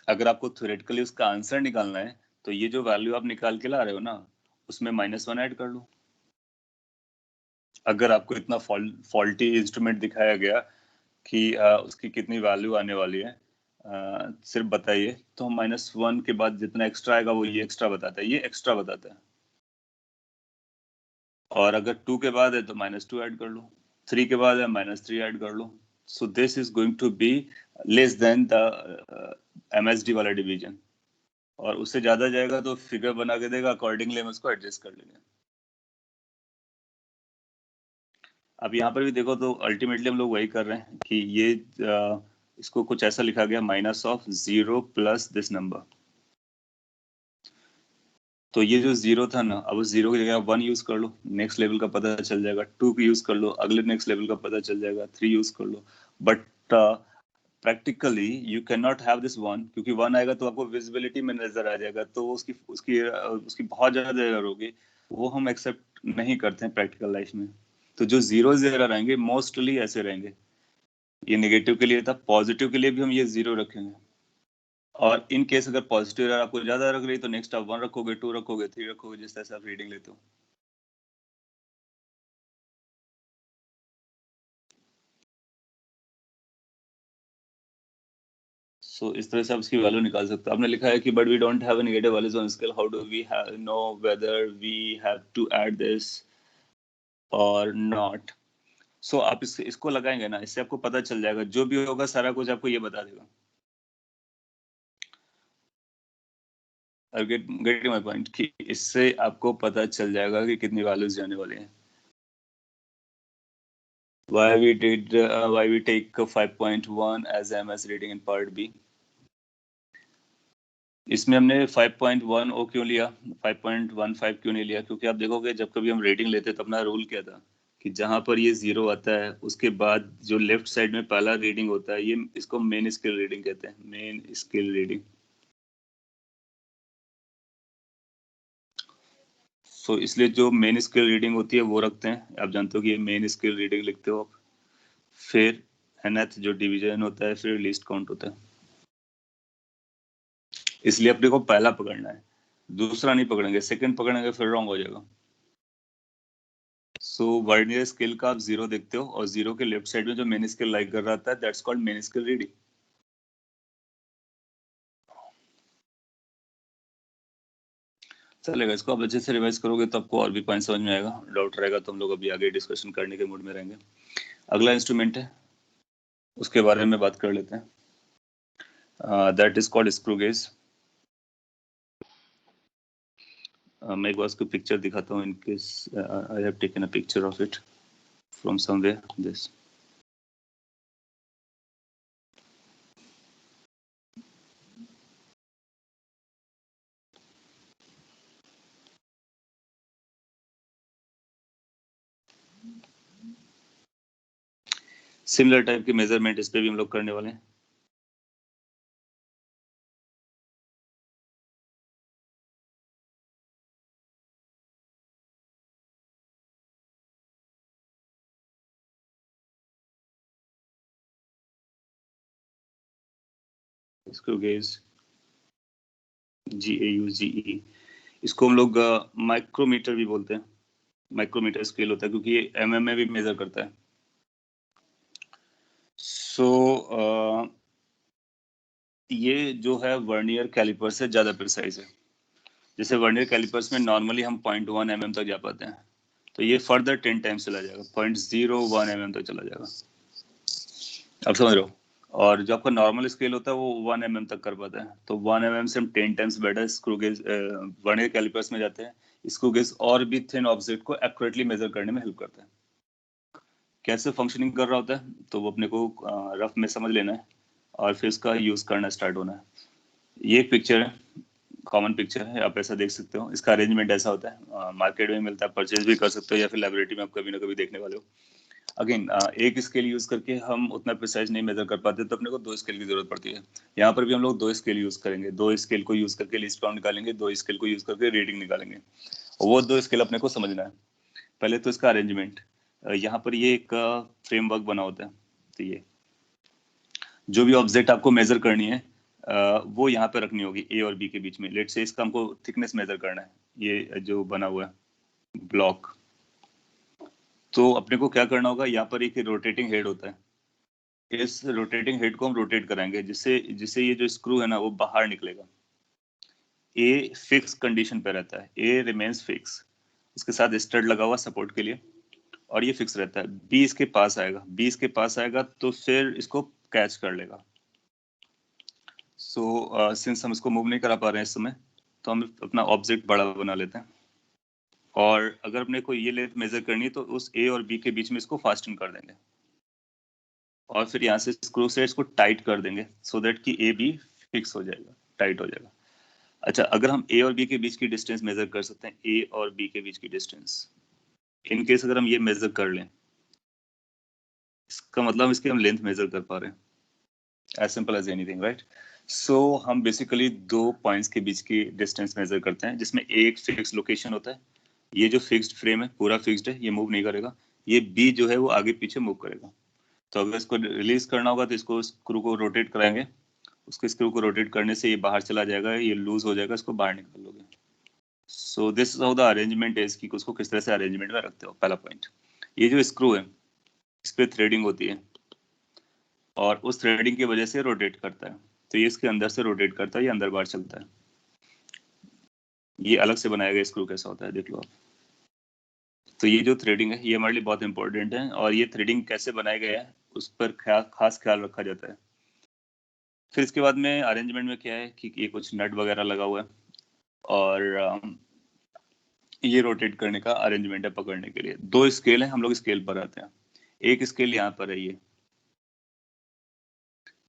अगर आपको थ्योरेटिकली उसका आंसर निकालना है तो ये जो वैल्यू आप निकाल के ला रहे हो ना, उसमें -1 ऐड कर लो। अगर आपको इतना फॉल्टी इंस्ट्रूमेंट दिखाया गया कि उसकी कितनी वैल्यू आने वाली है, सिर्फ बताइए, तो हम -1 के बाद जितना एक्स्ट्रा आएगा वो ये एक्स्ट्रा बताता है, ये एक्स्ट्रा बताता है। और अगर 2 के बाद है तो -2 ऐड कर लो, 3 के बाद है -3 ऐड कर लो। So this is going to be less than the MSD वाला डिवीजन, और उससे ज्यादा जाएगा तो फिगर बना के देगा, अकॉर्डिंगली हम उसको एडजस्ट कर लेंगे। अब यहाँ पर भी देखो तो अल्टीमेटली हम लोग वही कर रहे हैं कि ये इसको कुछ ऐसा लिखा गया -0 प्लस दिस नंबर। तो ये जो 0 था ना, अब उस 0 की जगह 1 यूज कर लो, नेक्स्ट लेवल का पता चल जाएगा। 2 यूज कर लो, अगले नेक्स्ट लेवल का पता चल जाएगा। 3 यूज कर लो। But practically you can not have this one, क्योंकि वन आएगा तो आपको विजिबिलिटी में नजर आ जाएगा, तो उसकी उसकी उसकी बहुत ज्यादा एरर होगी, वो हम एक्सेप्ट नहीं करते हैं प्रैक्टिकल लाइफ में। तो जो जीरो एरर आएंगे मोस्टली ऐसे रहेंगे। ये नेगेटिव के लिए था, पॉजिटिव के लिए भी हम ये जीरो रखेंगे। और इन केस अगर पॉजिटिव एरर आपको ज्यादा रख रही तो नेक्स्ट आप 1 रखोगे, 2 रखोगे, 3 रखोगे, जिस तरह से आप रीडिंग लेते हो। सो इस तरह से आप इसकी वैल्यू निकाल सकते हो। आपने लिखा है कि but we don't have a negative values on scale, how do we know whether we have to add this or not. सो आप इसको लगाएंगे ना, इससे आपको पता चल जाएगा, जो भी होगा सारा कुछ आपको ये बता देगा। गेटिंग माय पॉइंट कि इससे आपको पता चल जाएगा कि कितनी वैल्यूज जाने वाली हैं। why we take 5.1 as MS reading in part B। इसमें हमने 5.1 ओ क्यों लिया, 5.15 क्यों नहीं लिया? क्योंकि आप देखोगे जब कभी हम रीडिंग लेते तो अपना रूल क्या था कि जहां पर ये जीरो आता है उसके बाद जो लेफ्ट साइड में पहला रीडिंग होता है, ये इसको मेन स्केल रीडिंग कहते हैं, मेन स्केल रीडिंग। सो इसलिए जो मेन स्केल रीडिंग होती है वो रखते हैं। आप जानते हो कि ये मेन स्केल रीडिंग लिखते हो आप। फिर nth जो डिवीजन होता है, फिर लीस्ट काउंट होता है। इसलिए अपने को पहला पकड़ना है, दूसरा नहीं पकड़ेंगे, सेकंड पकड़ेंगे फिर रॉन्ग हो जाएगा। सो वर्नियर स्केल का आप जीरो देखते हो और जीरो के लेफ्ट साइड में जो मेन स्केल लाइक कर रहा था, that's called main scale reading. चलेगा, इसको आप अच्छे से रिवाइज करोगे तो आपको और भी पॉइंट समझ में आएगा। डाउट रहेगा तो हम लोग अभी आगे डिस्कशन करने के मूड में रहेंगे। अगला इंस्ट्रूमेंट है, उसके बारे में बात कर लेते हैं। That is called screw gauge. मैं एक बार उसको पिक्चर दिखाता हूँ, in case I have taken a picture of it from somewhere, this. Similar type के मेजरमेंट इस पे भी हम लोग करने वाले हैं। स्क्रू गेज, GAUGE, इसको हम लोग माइक्रोमीटर भी बोलते हैं। माइक्रोमीटर स्केल होता है क्योंकि ये mm में भी मेजर करता है। सो ये जो है वर्नियर कैलिपर से ज्यादा प्रिसाइज है। जैसे वर्नियर कैलिपर्स में नॉर्मली हम 0.1 mm तक जा पाते हैं, तो ये फर्दर 10 टाइम्स चला जाएगा, 0.01 mm तक चला जाएगा। आप समझ रहे हो? और जो आपका नॉर्मल स्केल होता है वो 1 mm तक कर पाता है, तो 1 mm से हम 10 times better screw gauge vernier callipers में जाते हैं। स्क्रू गेज और भी थिन ऑब्जेक्ट को एक्यूरेटली मेजर करने में हेल्प करता है। कैसे फंक्शनिंग कर रहा होता है तो वो अपने को रफ में समझ लेना है और फिर इसका यूज करना स्टार्ट होना है। ये एक पिक्चर है, कॉमन पिक्चर है, आप ऐसा देख सकते हो। इसका अरेंजमेंट ऐसा होता है, मार्केट में मिलता है, परचेज भी कर सकते हो या फिर लाइब्रेरी में आप कभी ना कभी देखने वाले हो। अगेन एक स्केल यूज करके हम उतना प्रिसाइज नहीं मेजर कर पाते, तो अपने को 2 स्केल की जरूरत पड़ती है। यहाँ पर भी हम लोग 2 स्केल यूज करेंगे, 2 स्केल को यूज करके लिस्ट काउंट निकालेंगे, 2 स्केल को यूज करके रीडिंग निकालेंगे। वो 2 स्केल अपने को समझना है। पहले तो इसका अरेंजमेंट, यहाँ पर ये एक फ्रेमवर्क बना होता है। तो ये जो भी ऑब्जेक्ट आपको मेजर करनी है वो यहाँ पे रखनी होगी ए और बी के बीच में। लेट से इसका हमको थिकनेस मेजर करना है, ये जो बना हुआ है ब्लॉक। तो अपने को क्या करना होगा, यहाँ पर एक रोटेटिंग हेड होता है। इस रोटेटिंग हेड को हम रोटेट कराएंगे, जिससे जिससे ये जो स्क्रू है ना वो बाहर निकलेगा। ए फिक्स कंडीशन पे रहता है, ए रिमेन्स फिक्स, उसके साथ स्टड लगा हुआ सपोर्ट के लिए, और ये फिक्स रहता है। बी इसके पास आएगा, बी इसके पास आएगा तो फिर इसको कैच कर लेगा। सो सिंस हम इसको मूव नहीं करा पा रहे हैं इस समय, तो हम अपना ऑब्जेक्ट बड़ा बना लेते हैं। और अगर अपने को ये लेंथ मेजर करनी है तो उस ए और बी के बीच में इसको फास्टन कर देंगे और फिर यहाँ से स्क्रू से इसको टाइट कर देंगे सो दैट कि ए बी फिक्स हो जाएगा, टाइट हो जाएगा। अच्छा, अगर हम ए और बी के बीच की डिस्टेंस मेजर कर सकते हैं, ए और बी के बीच की डिस्टेंस, इन केस अगर हम ये मेजर कर लें, इसका मतलब इसकी हम लेंथ मेजर कर पा रहे हैं। As simple as anything, right? So हम बेसिकली दो पॉइंट्स के बीच की डिस्टेंस मेजर करते हैं, जिसमें एक फिक्स लोकेशन होता है, ये जो फिक्स्ड फ्रेम है पूरा फिक्स्ड है, ये मूव नहीं करेगा। ये बी जो है वो आगे पीछे मूव करेगा। तो अगर इसको रिलीज करना होगा तो इसको स्क्रू को रोटेट कराएंगे, उसके स्क्रू को रोटेट करने से ये बाहर चला जाएगा, ये लूज हो जाएगा, इसको बाहर निकाल लोगे। सो this is how the arrangement is, कि उसको किस तरह से अरेंजमेंट में रखते हो। पहला पॉइंट, ये जो स्क्रू है इस पे थ्रेडिंग होती है और उस थ्रेडिंग की वजह से रोटेट करता है, तो ये इसके अंदर से रोटेट करता है, ये अंदर बाहर चलता है। ये अलग से बनाया गया स्क्रू कैसा होता है देख लो आप। तो ये जो थ्रेडिंग है ये हमारे लिए बहुत इंपॉर्टेंट है, और ये थ्रेडिंग कैसे बनाया गया है उस पर खास ख्याल रखा जाता है। फिर इसके बाद में अरेंजमेंट में क्या है कि ये कुछ नट वगैरह लगा हुआ है, और ये रोटेट करने का अरेंजमेंट है पकड़ने के लिए। दो स्केल है, हम लोग स्केल पर आते हैं। एक स्केल यहाँ पर है, ये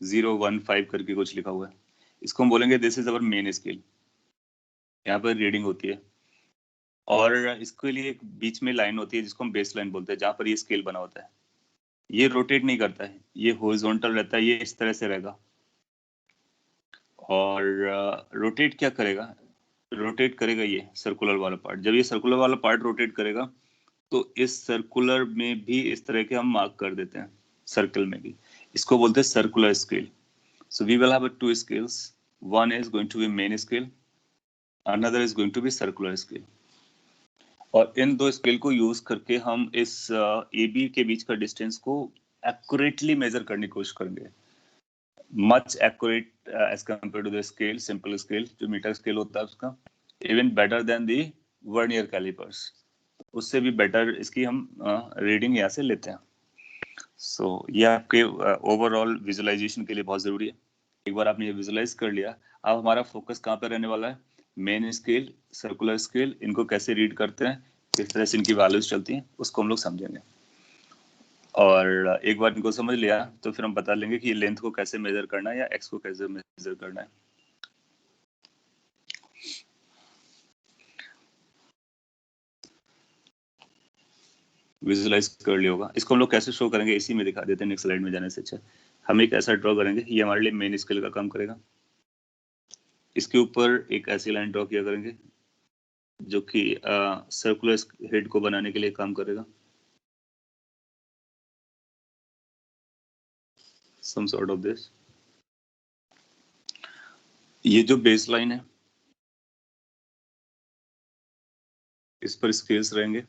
015 करके कुछ लिखा हुआ है, इसको हम बोलेंगे this is our main scale. यहाँ पर रीडिंग होती है, और इसके लिए एक बीच में लाइन होती है जिसको हम बेस लाइन बोलते हैं, जहाँ पर ये स्केल बना होता है। ये रोटेट नहीं करता है, ये हॉरिजॉन्टल रहता है, ये इस तरह से रहेगा। और रोटेट क्या करेगा, रोटेट करेगा ये सर्कुलर वाला पार्ट। जब ये सर्कुलर वाला पार्ट रोटेट करेगा तो इस सर्कुलर में भी इस तरह के हम मार्क कर देते हैं, सर्कल में भी। इसको बोलते हैं circular scale. So we will have two scales, one is going to be main scale, another is going to be circular scale. और इन दो स्केल को यूज करके हम इस ए बी के बीच का डिस्टेंस को एक्यूरेटली मेजर करने की कोशिश करेंगे, much accurate as compared to the scale, simple scale जो मीटर स्केल होता है उसका, even better than the vernier calipers, उससे भी बेटर इसकी हम रीडिंग यहाँ से लेते हैं। सो ये आपके ओवरऑल विजुअलाइजेशन के लिए बहुत जरूरी है। एक बार आपने ये विजुअलाइज कर लिया, अब हमारा फोकस कहाँ पे रहने वाला है, मेन स्केल, सर्कुलर स्केल, इनको कैसे रीड करते हैं, किस तरह से इनकी वैल्यूज चलती हैं, उसको हम लोग समझेंगे। और एक बार इनको समझ लिया तो फिर हम बता लेंगे कि लेंथ को कैसे मेजर करना है या एक्स को कैसे मेजर करना है। विजुअलाइज कर लिया होगा। इसको हम लोग कैसे शो करेंगे इसी में दिखा देते हैं, नेक्स्ट स्लाइड में जाने से अच्छा हम एक ऐसा ड्रॉ करेंगे, ये हमारे लिए मेन स्केल का काम करेगा। इसके ऊपर एक ऐसी लाइन ड्रॉ किया करेंगे जो कि सर्कुलर हेड को बनाने के लिए काम करेगा, some sort of this। ये जो बेस लाइन है इस पर स्केल्स रहेंगे,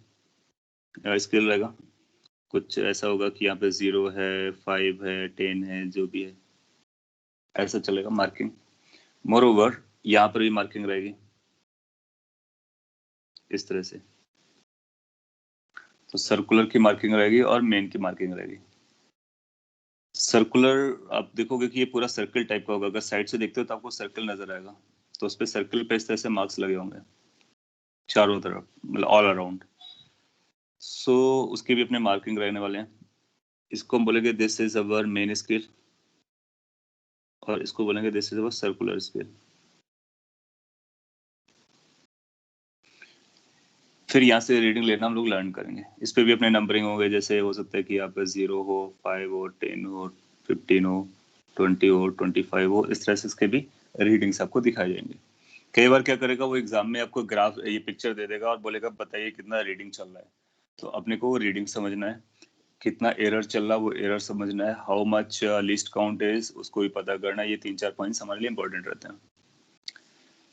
स्केल रहेगा कुछ ऐसा होगा कि यहाँ पे 0 है, 5 है, 10 है, जो भी है ऐसा चलेगा मार्किंग। मोर ओवर यहाँ पर भी मार्किंग रहेगी इस तरह से, तो सर्कुलर की मार्किंग रहेगी और मेन की मार्किंग रहेगी। सर्कुलर आप देखोगे कि ये पूरा सर्कल टाइप का होगा, अगर साइड से देखते हो तो आपको सर्कल नजर आएगा, तो उस पर सर्कल पे इस तरह से मार्क्स लगे होंगे चारों तरफ, मतलब ऑल अराउंड। सो उसके भी अपने मार्किंग रहने वाले हैं। इसको हम बोलेंगे this is our main scale, और इसको बोलेंगे this is our circular scale. फिर यहाँ से रीडिंग लेना हम लोग लर्न करेंगे, इस पे भी अपने नंबरिंग होंगे, जैसे हो सकता है कि यहाँ पे 0 हो, 5 हो, 10 हो, 15 हो, 20 हो, 25 हो, इस तरह से इसके भी रीडिंग्स आपको दिखाई जाएंगे। कई बार क्या करेगा वो एग्जाम में आपको ग्राफ, ये पिक्चर दे देगा और बोलेगा बताइए कितना रीडिंग चल रहा है, तो अपने को वो रीडिंग समझना है, कितना एरर चल रहा है वो एरर समझना है, how much least count is उसको भी पता करना है। ये 3-4 पॉइंट्स हमारे लिए इंपॉर्टेंट रहते हैं।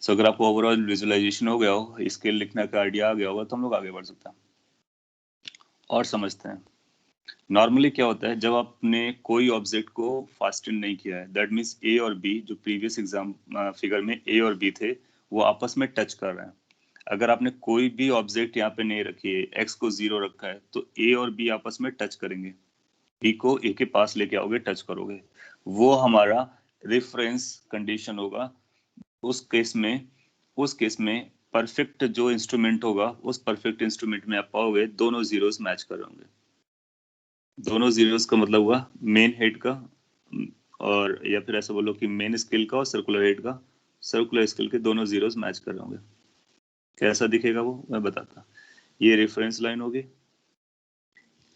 सो अगर आपको ओवरऑल विजुअलाइजेशन हो गया हो, स्केल लिखने का आइडिया आ गया होगा, तो हम लोग आगे बढ़ सकते हैं और समझते हैं। नॉर्मली क्या होता है जब आपने कोई ऑब्जेक्ट को फास्टन नहीं किया है, दैट मीन्स ए और बी, जो प्रीवियस एग्जाम फिगर में ए और बी थे वो आपस में टच कर रहे हैं। अगर आपने कोई भी ऑब्जेक्ट यहाँ पे नहीं रखी है, एक्स को 0 रखा है, तो ए और बी आपस में टच करेंगे, बी को ए के पास लेके आओगे, टच करोगे, वो हमारा रेफरेंस कंडीशन होगा। उस केस में परफेक्ट जो इंस्ट्रूमेंट होगा, उस परफेक्ट इंस्ट्रूमेंट में आप पाओगे दोनों जीरोस मैच कर होंगे। दोनों जीरोस का मतलब हुआ मेन हेड का, और या फिर ऐसा बोलो कि मेन स्केल का और सर्कुलर हेड का, सर्कुलर स्केल के दोनों जीरोस मैच कर रहे होंगे। कैसा दिखेगा वो मैं बताता। ये रेफरेंस लाइन होगी,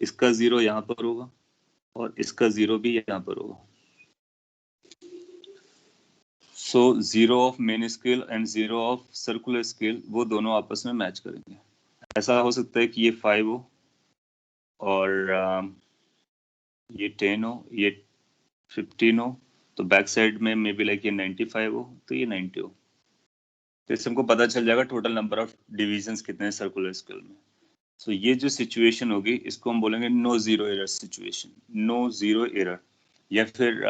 इसका 0 यहाँ पर होगा और इसका 0 भी यहाँ पर होगा। So zero of main scale and zero of circular scale वो दोनों आपस में मैच करेंगे। ऐसा हो सकता है कि ये 5 हो और ये 10 हो, ये 15 हो, तो बैक साइड में मे बी लाइक ये 95 हो, तो ये 90 हो। तो इससे हमको पता चल जाएगा टोटल नंबर ऑफ डिविजन्स कितने हैं सर्कुलर स्केल में। सो ये जो सिचुएशन होगी इसको हम बोलेंगे no zero error situation, no zero error. या फिर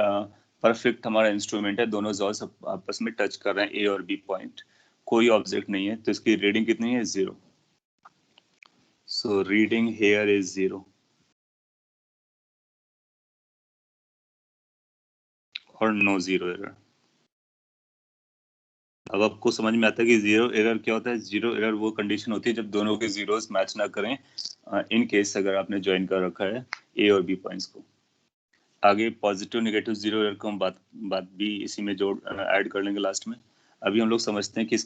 परफेक्ट हमारा इंस्ट्रूमेंट है, दोनों जॉस आपस में टच कर रहे हैं ए और बी पॉइंट, कोई ऑब्जेक्ट नहीं है, तो इसकी रीडिंग कितनी है? 0। सो रीडिंग हेयर इज 0 और नो जीरो एरर। अब आपको समझ में आता है कि जीरो एरर क्या होता है। जीरो एरर वो कंडीशन होती है जब दोनों के जीरोस मैच ना करें, इन केस अगर आपने ज्वाइन कर रखा है ए और बी पॉइंट्स को। आगे पॉजिटिव नेगेटिव जीरो एरर को हम बात भी इसी में जोड़ ऐड कर लेंगे लास्ट में। अभी हम लोग समझते हैं कि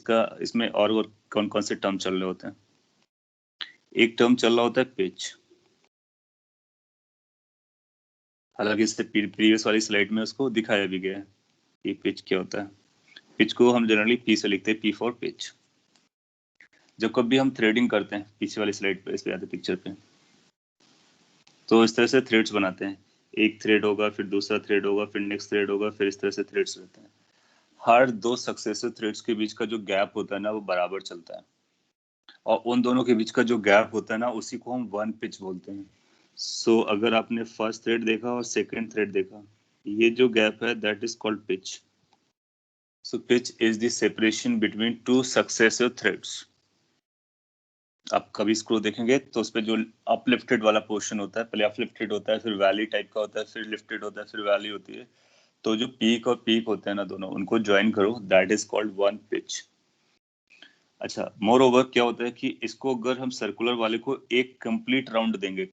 इसमें और कौन कौन से टर्म चल रहे होते हैं। एक टर्म चल रहा होता है पिच, हालांकि इससे प्रीवियस वाली स्लाइड में उसको दिखाया भी गया है कि पिच क्या होता है। पिच को हम जनरली पी से लिखते हैं, पी फॉर पिच। जब कभी हम थ्रेडिंग करते हैं, पीछे वाली स्लाइड पे, इस पे आते पिक्चर पे, तो इस तरह से थ्रेड्स बनाते हैं। एक थ्रेड होगा, फिर दूसरा थ्रेड होगा, फिर नेक्स्ट थ्रेड होगा, फिर इस तरह से थ्रेड्स रहते हैं। हर दो सक्सेसिव थ्रेड्स के बीच का जो गैप होता है ना, वो बराबर चलता है, और उन दोनों के बीच का जो गैप होता है ना, उसी को हम वन पिच बोलते हैं। सो अगर आपने फर्स्ट थ्रेड देखा और सेकंड थ्रेड देखा, ये जो गैप है that is called pitch. So pitch is the separation between two successive threads. आप कभी स्क्रू देखेंगे तो उस पे जो अपलिफ्टेड वाला पोर्शन होता है, पहले अपलिफ्टेड होता है, फिर वैली टाइप का होता है, फिर लिफ्टेड होता है, फिर वैली होती है। तो जो पीक और पीक होते हैं ना, दोनों उनको ज्वाइन करो, that is called one pitch. अच्छा, मोर ओवर क्या होता है कि इसको अगर हम सर्कुलर वाले को एक कंप्लीट राउंड देंगे,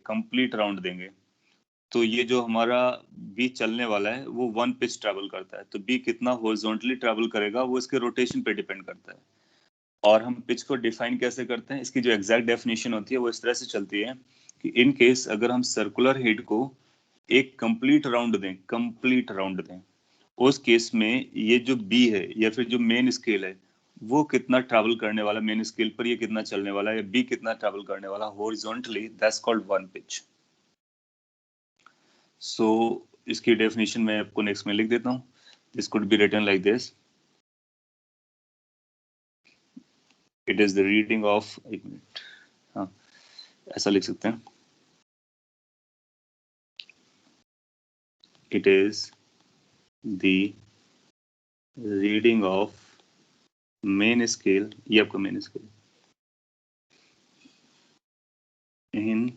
तो ये जो हमारा बी चलने वाला है वो वन पिच ट्रैवल करता है। तो बी कितना हॉरिजॉन्टली ट्रैवल करेगा वो इसके रोटेशन पे डिपेंड करता है। और हम पिच को डिफाइन कैसे करते हैं? इसकी जो एग्जैक्ट डेफिनेशन होती है वो इस तरह से चलती है कि इन केस अगर हम सर्कुलर हेड को एक कंप्लीट राउंड दें, उस केस में ये जो बी है या फिर जो मेन स्केल है वो कितना ट्रैवल करने वाला, मेन स्केल पर ये कितना चलने वाला है, या बी कितना ट्रैवल करने वाला horizontally, that's called one pitch. So इसकी डेफिनेशन मैं आपको नेक्स्ट में लिख देता हूँ। This could be written like this, it is the reading of, एक मिनट, हाँ ऐसा लिख सकते हैं, it is the reading of main scale, ये आपका main scale, in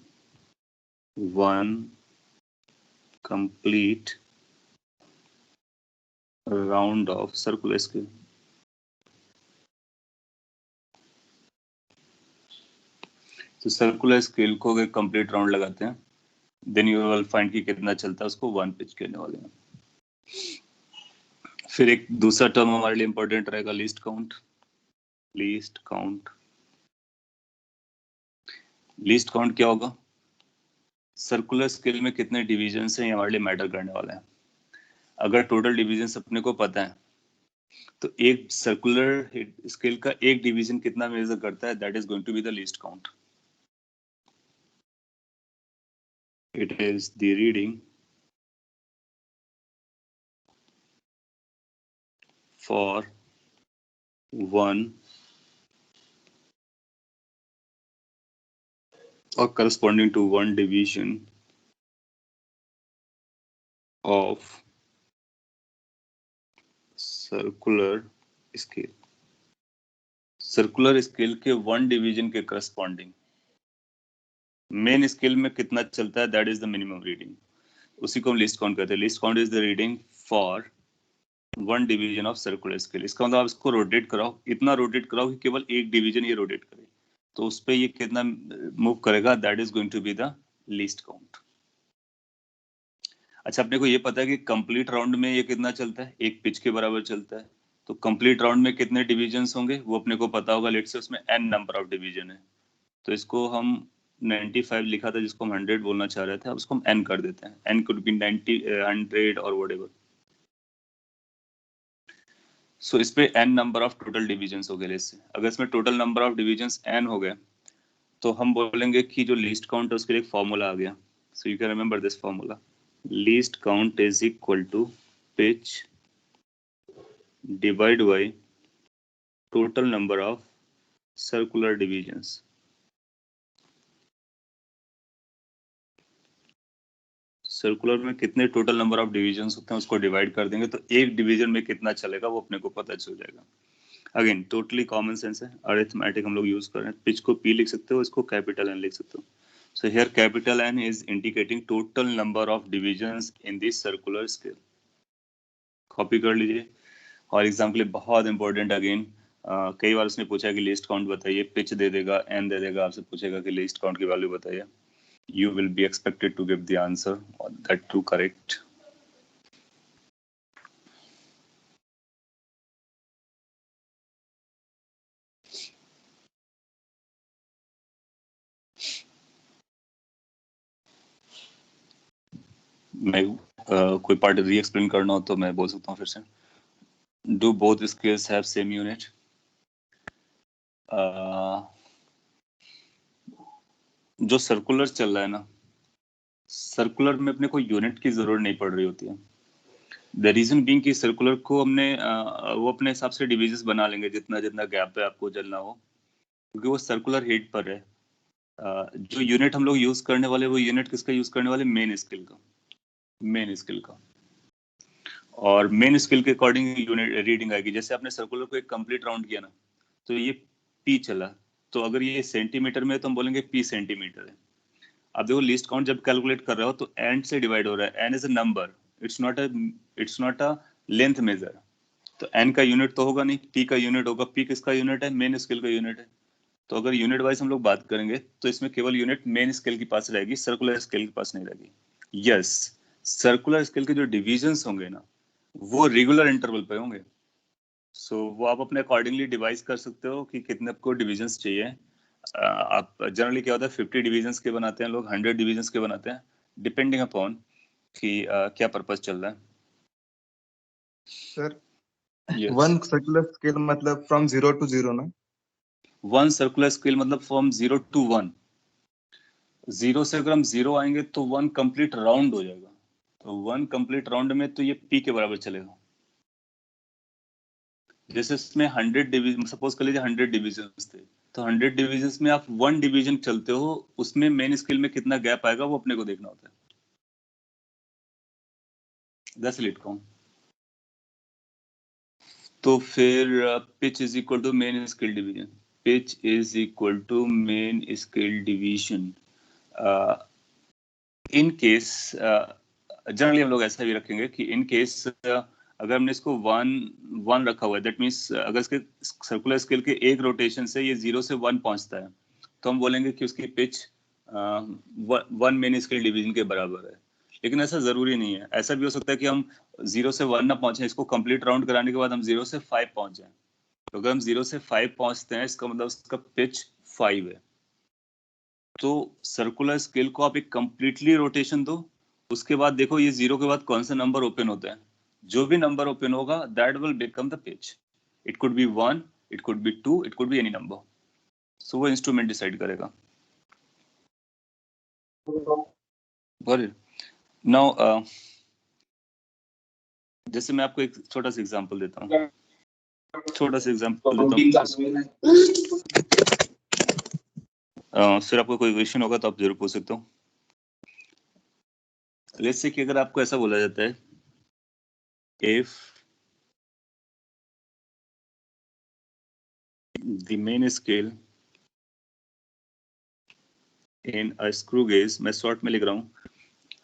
one complete round of circular scale। तो सर्कुलर स्केल को अगर कंप्लीट राउंड लगाते हैं, देन यू विल फाइंड कि कितना चलता है, उसको वन पिच कहने वाले हैं। फिर एक दूसरा टर्म हमारे लिए इंपॉर्टेंट रहेगा, लीस्ट काउंट। लीस्ट काउंट क्या होगा? सर्कुलर स्केल में कितने डिविजन्स हैं ये हमारे लिए मैटर करने वाला है। अगर टोटल डिविजन्स अपने को पता है तो एक सर्कुलर स्केल का एक डिवीजन कितना मेजर करता है, that is going to be the least count. It is the reading for one or corresponding to one division of circular scale। Circular scale के वन डिवीजन के करस्पॉन्डिंग मेन स्केल में कितना चलता है, that is the minimum reading, उसी को हम least count कहते हैं। Least count is the reading for one division of circular scale. इसका मतलब आप इसको रोटेट कराओ, इतना रोटेट कराओ कि केवल एक डिवीजन ये रोटेट करे, तो उस पर ये कितना मूव करेगा, that is going to be the least count. अच्छा, अपने को ये पता है कि कंप्लीट राउंड में ये कितना चलता है, एक पिच के बराबर चलता है। तो कंप्लीट राउंड में कितने डिविजन्स होंगे वो अपने को पता होगा, लेट्स से उसमें n नंबर ऑफ डिवीजन है, तो इसको हम 95 लिखा था जिसको हम 100 बोलना चाह रहे थे, अब उसको हम n कर देते हैं, n could be 90 100 और whatever। सो इस पे n number of total divisions हो गए इससे। अगर इसमें total number of divisions n हो गए तो हम बोलेंगे कि जो लीस्ट काउंट है उसके लिए एक फॉर्मूला आ गया। So you can remember this formula, least count is equal to pitch divide by total number of circular divisions. Circular में कितने टोटल नंबर ऑफ डिविजन्स होते हैं उसको डिवाइड कर देंगे तो एक डिवीजन में कितना चलेगा वो अपने को पता चल जाएगा। अगेन टोटली कॉमन सेंस है, अरिथमेटिक हम लोग यूज कर रहे हैं। पिच को पी लिख सकते हो, इसको कैपिटल एन लिख सकते हो। So here capital N is indicating total number of divisions in this circular scale. Copy कर लीजिए। और एग्जाम्पल बहुत इंपॉर्टेंट अगेन, कई बार उसने पूछा कि लिस्ट काउंट बताइए, पिच दे देगा, एन दे देगा, आपसे पूछेगा कि लिस्ट काउंट की वैल्यू बताइए। You will be expected to give the answer that too correct. मैं कोई पार्ट री एक्सप्लेन करना हो तो मैं बोल सकता हूँ फिर से। Do both scales have same unit? जो सर्कुलर चल रहा है ना, सर्कुलर में अपने को यूनिट की जरूरत नहीं पड़ रही होती है। द रीजन बीइंग कि सर्कुलर को हमने वो अपने हिसाब से डिविजन्स बना लेंगे जितना जितना गैप पे आपको चलना हो, क्योंकि वो सर्कुलर हेड पर है। जो यूनिट हम लोग यूज करने वाले, वो यूनिट किसका यूज करने वाले, मेन स्केल का, मेन स्केल का। और मेन स्केल के अकॉर्डिंग यूनिट रीडिंग आएगी। जैसे आपने सर्कुलर को एक कंप्लीट राउंड किया ना, तो ये पी चला, तो अगर ये सेंटीमीटर में है तो हम बोलेंगे पी सेंटीमीटर है। अब देखो लिस्ट काउंट जब कैलकुलेट कर रहे हो तो एंड से डिवाइड हो रहा है। N is a number, it's not a length measure. तो एन का यूनिट तो होगा नहीं, पी का यूनिट होगा। पी किसका यूनिट है, मेन स्केल का यूनिट है। तो अगर यूनिट वाइज हम लोग बात करेंगे तो इसमें केवल यूनिट मेन स्केल के पास रहेगी, सर्कुलर स्केल के पास नहीं रहेगी। यस, सर्कुलर स्केल के जो डिविजन्स होंगे ना वो रेगुलर इंटरवल पे होंगे। सो वो आप अपने अकॉर्डिंगली डिवाइस कर सकते हो कि कितने आपको डिविजन्स चाहिए। आप जनरली क्या होता है 50 डिविजन्स के बनाते हैं लोग, 100 डिविजन्स के बनाते हैं, डिपेंडिंग अपॉन कि क्या पर्पस चल रहा है। Sir Yes. One circular scale मतलब फ्रॉम 0 to 0 ना? वन सर्कुलर स्केल मतलब फ्रॉम 0 to 1। 0 से अगर हम 0 आएंगे तो 1 कंप्लीट राउंड हो जाएगा। तो 1 कंप्लीट राउंड में तो ये पी के बराबर चलेगा। जैसे इसमें 100 डिवीजन, सपोज कर लीजिए 100 डिविजन्स थे, तो 100 डिविजन्स में आप 1 डिवीजन चलते हो, उसमें मेन स्केल में कितना गैप आएगा वो अपने को देखना होता है। 10 लीट का। तो फिर pitch is equal to main scale division. Pitch is equal to main scale division. In case generally हम लोग ऐसा भी रखेंगे कि इन केस अगर हमने इसको 1 रखा हुआ है, दैट मीन्स अगर इसके सर्कुलर स्केल के एक रोटेशन से ये 0 से 1 पहुंचता है तो हम बोलेंगे कि उसकी पिच 1 मेन स्केल डिवीजन के बराबर है। लेकिन ऐसा जरूरी नहीं है। ऐसा भी हो सकता है कि हम 0 से 1 ना पहुंचे, इसको कंप्लीट राउंड कराने के बाद हम 0 से 5 पहुंच जाए। तो अगर हम 0 से 5 पहुंचते हैं इसका मतलब उसका पिच 5 है। तो सर्कुलर स्केल को आप एक कंप्लीटली रोटेशन दो, उसके बाद देखो ये 0 के बाद कौन सा नंबर ओपन होता है। जो भी नंबर ओपन होगा that will become the pitch. It could be 1, it could be 2, it could be any number. So वो इंस्ट्रूमेंट डिसाइड करेगा। नाउ जैसे मैं आपको एक छोटा सा एग्जांपल देता हूँ, फिर आपको कोई क्वेश्चन होगा तो आप जरूर पूछ सकते हो। लेट्स से कि अगर आपको ऐसा बोला जाता है, if the main scale in a screw gauge, मैं शॉर्ट में लिख रहा हूँ,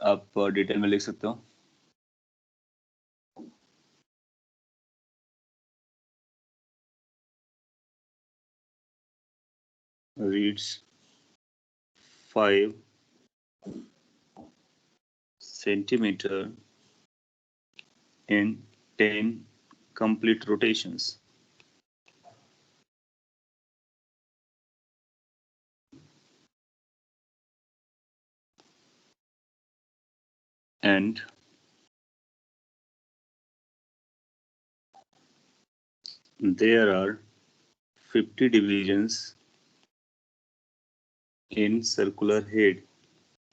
आप डिटेल में लिख सकते हो। reads 5 centimeter in 10 complete rotations. And there are 50 divisions in circular head.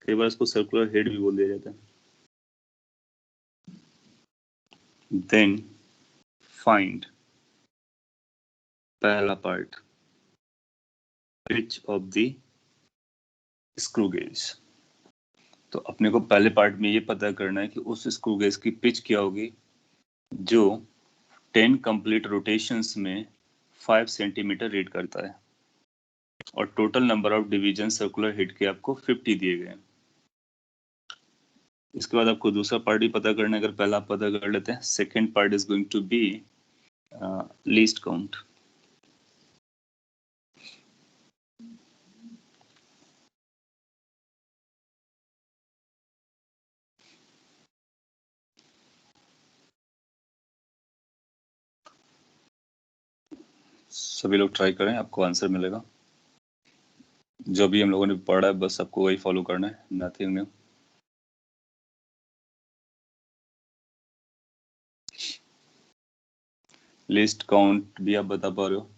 कई बार इसको सर्कुलर हेड भी बोल दिया जाता है. Then find पहला part pitch of the screw gauge. तो अपने को पहले पार्ट में ये पता करना है कि उस स्क्रू गेज की पिच क्या होगी जो 10 कंप्लीट रोटेशंस में 5 सेंटीमीटर रीड करता है, और total number of division circular head के आपको 50 दिए गए. इसके बाद आपको दूसरा पार्ट भी पता करना है. अगर पहला आप पता कर लेते हैं, second part is going to be least count. सभी लोग ट्राई करें, आपको आंसर मिलेगा. जो भी हम लोगों ने पढ़ा है बस आपको वही फॉलो करना है, नथिंग न्यू. लिस्ट काउंट भी आप बता पा रहे हो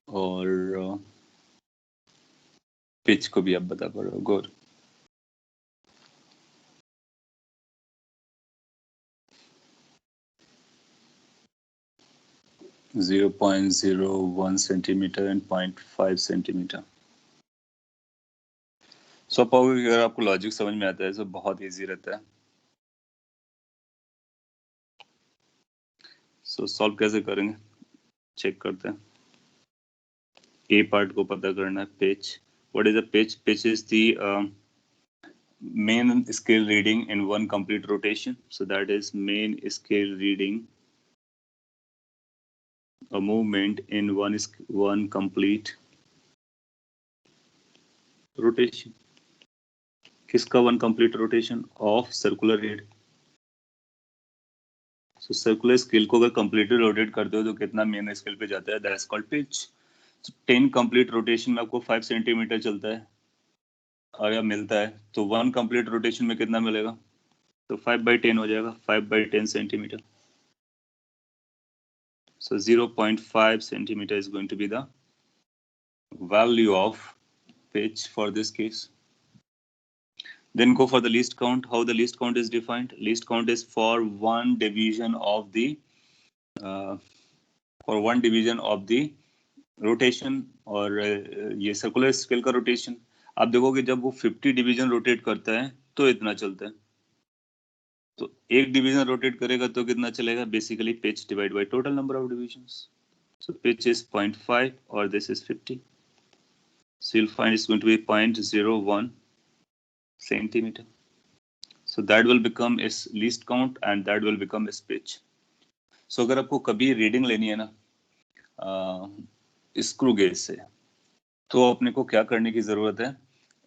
और पिच को भी आप बता पा रहे हो. Good. .01 centimetre and 0.5 centimetre. So पाओगे अगर आपको लॉजिक समझ में आता है तो बहुत इजी रहता है. सो सॉल्व कैसे करेंगे चेक करते हैं. ए पार्ट को पता करना है, pitch. What is the pitch? Pitch is the main scale reading in one complete rotation. So that is main scale reading a movement in one complete rotation. किसका one complete rotation? Of circular head. So circular scale को अगर completely rotate करते हो तो कितना main scale पे जाता है? That's called pitch. So 10 complete rotation में आपको 5 सेंटीमीटर चलता है अगर मिलता है, तो 1 complete rotation में कितना मिलेगा? तो 5/10 हो जाएगा, 5/10 centimetre. So 0.5 centimeter is going to be the value of pitch for this case. Then go for the least count. How the least count is defined? Least count is for one division of the rotation और ये circular scale का rotation. आप देखोगे जब वो 50 division rotate करता है तो इतना चलता है. तो एक डिवीजन रोटेट करेगा तो कितना चलेगा? Basically pitch divide by total number of divisions. So pitch is 0.5 or this is 50. So you'll find it's going to be 0.01 centimeter. So that will become its least count and that will become its pitch. So अगर आपको कभी reading लेनी है ना screw gauge से, तो अपने को क्या करने की जरूरत है?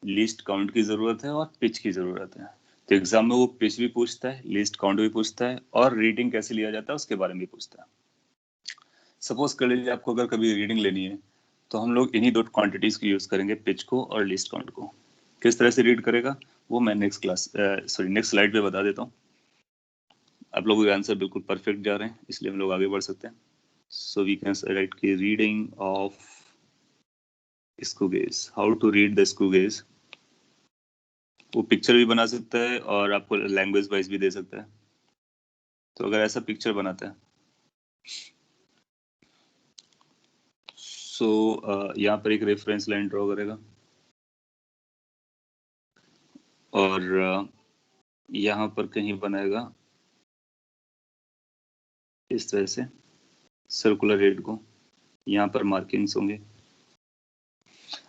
लीस्ट काउंट की जरूरत है और पिच की जरूरत है. तो एग्जाम में वो पिच भी पूछता है, लीस्ट काउंट भी पूछता है और रीडिंग कैसे लिया जाता है उसके बारे में भी पूछता है. सपोज कर लीजिए आपको अगर कभी रीडिंग लेनी है तो हम लोग इन्हीं दो क्वांटिटीज को यूज करेंगे, पिच को और लीस्ट काउंट को. किस तरह से रीड करेगा वो मैं नेक्स्ट स्लाइड पे बता देता हूँ. आप लोगों के आंसर बिल्कुल परफेक्ट जा रहे हैं, इसलिए हम लोग आगे बढ़ सकते हैं. सो वी कैन राइट की reading of screw gauge. How to read the screw gauge. वो पिक्चर भी बना सकता है और आपको लैंग्वेज वाइज भी दे सकता है. तो अगर ऐसा पिक्चर बनाता है सो यहाँ पर एक रेफरेंस लाइन ड्रॉ करेगा और यहाँ पर कहीं बनाएगा इस तरह से सर्कुलर हेड को. यहाँ पर मार्किंग्स होंगे.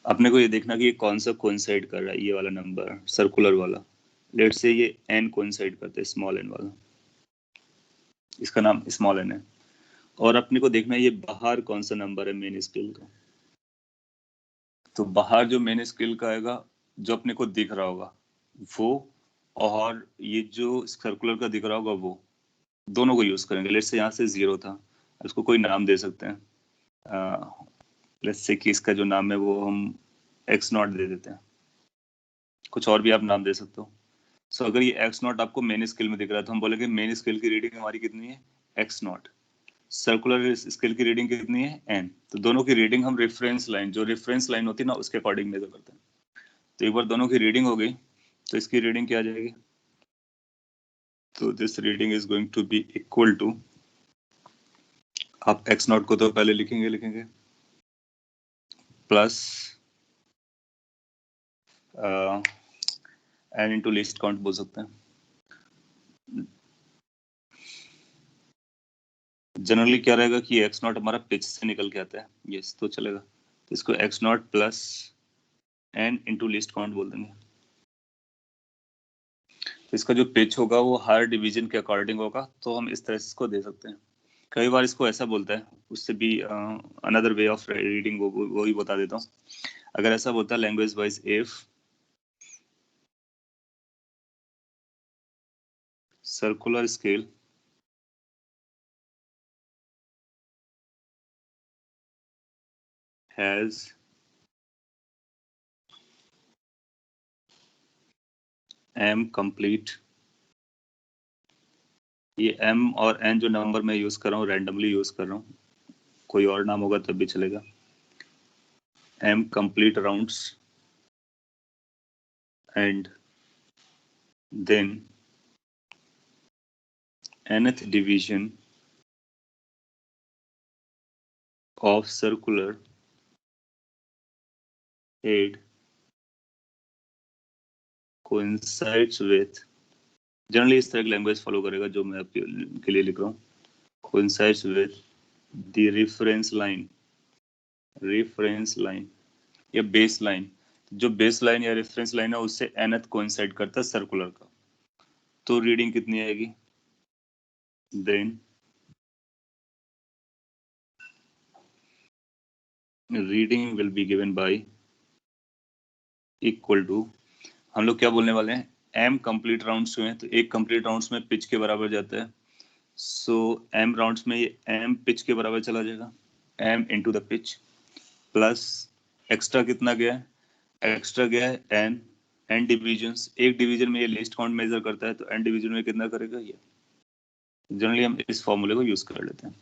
अपने को ये देखना कि ये कौन सा कोइंसाइड कर रहा है. ये वाला नंबर सर्कुलर वाला, लेट से ये एन कोइंसाइड करता है, स्मॉल एन वाला, इसका नाम स्मॉल एन है. और अपने को देखना है ये बाहर कौन सा नंबर है मेन स्केल का. तो बाहर जो मेन स्केल का आएगा, जो अपने को दिख रहा होगा वो, और ये जो सर्कुलर का दिख रहा होगा वो, दोनों को यूज करेंगे. लेट्स से यहाँ से 0 था, इसको कोई नाम दे सकते हैं. लेट्स से कि इसका जो नाम है वो हम x0 दे देते हैं. कुछ और भी आप नाम दे सकते हो. सो अगर ये x0 आपको मेन स्केल में दिख रहा है तो हम बोलेंगे मेन स्केल की रीडिंग हमारी कितनी है? x0. सर्कुलर स्केल की रीडिंग कितनी है n, तो दोनों की रीडिंग हम रेफरेंस लाइन, जो रेफरेंस लाइन होती है ना उसके अकॉर्डिंग मेजर करते हैं। तो एक बार दोनों की रीडिंग हो गई तो इसकी रीडिंग क्या आ जाएगी, तो this reading is going to be equal to, आप x नॉट को तो पहले लिखेंगे plus n into least count बोल सकते हैं। जनरली क्या रहेगा कि x नॉट हमारा पिच से निकल के आता है, यस तो चलेगा, तो इसको x naught plus n into least count बोल देंगे। तो इसका जो पिच होगा वो हर डिवीजन के अकॉर्डिंग होगा, तो हम इस तरह से इसको दे सकते हैं। कई बार इसको ऐसा बोलता है, उससे भी अनदर वे ऑफ रीडिंग वो ही बता देता हूँ। अगर ऐसा बोलता है language wise, if circular scale has m complete, ये m और n जो नंबर मैं यूज कर रहा हूँ रैंडमली यूज कर रहा हूँ, कोई और नाम होगा तब भी चलेगा, m complete rounds and then nth division of circular head coincides with, generally इस तरह की लैंग्वेज फॉलो करेगा जो मैं आपके लिए लिख रहा हूँ, coincides with the reference line या बेस लाइन, जो बेस लाइन या रेफरेंस लाइन है उससे nth कोइंसाइड करता है सर्कुलर का, तो रीडिंग कितनी आएगी, then reading will be given by equal to, हम लोग क्या बोलने वाले हैं, m कंप्लीट राउंड्स हुए हैं तो एक कंप्लीट राउंड्स में पिच के बराबर जाता है, सो m राउंड्स में ये m पिच के बराबर चला जाएगा, m into the pitch plus extra कितना गया है, एक्स्ट्रा गया है n डिवीजन्स, एक डिवीजन में ये लिस्ट काउंट मेजर करता है तो n डिवीजन में कितना करेगा ये, जनरली हम इस फॉर्मूले को यूज कर लेते हैं।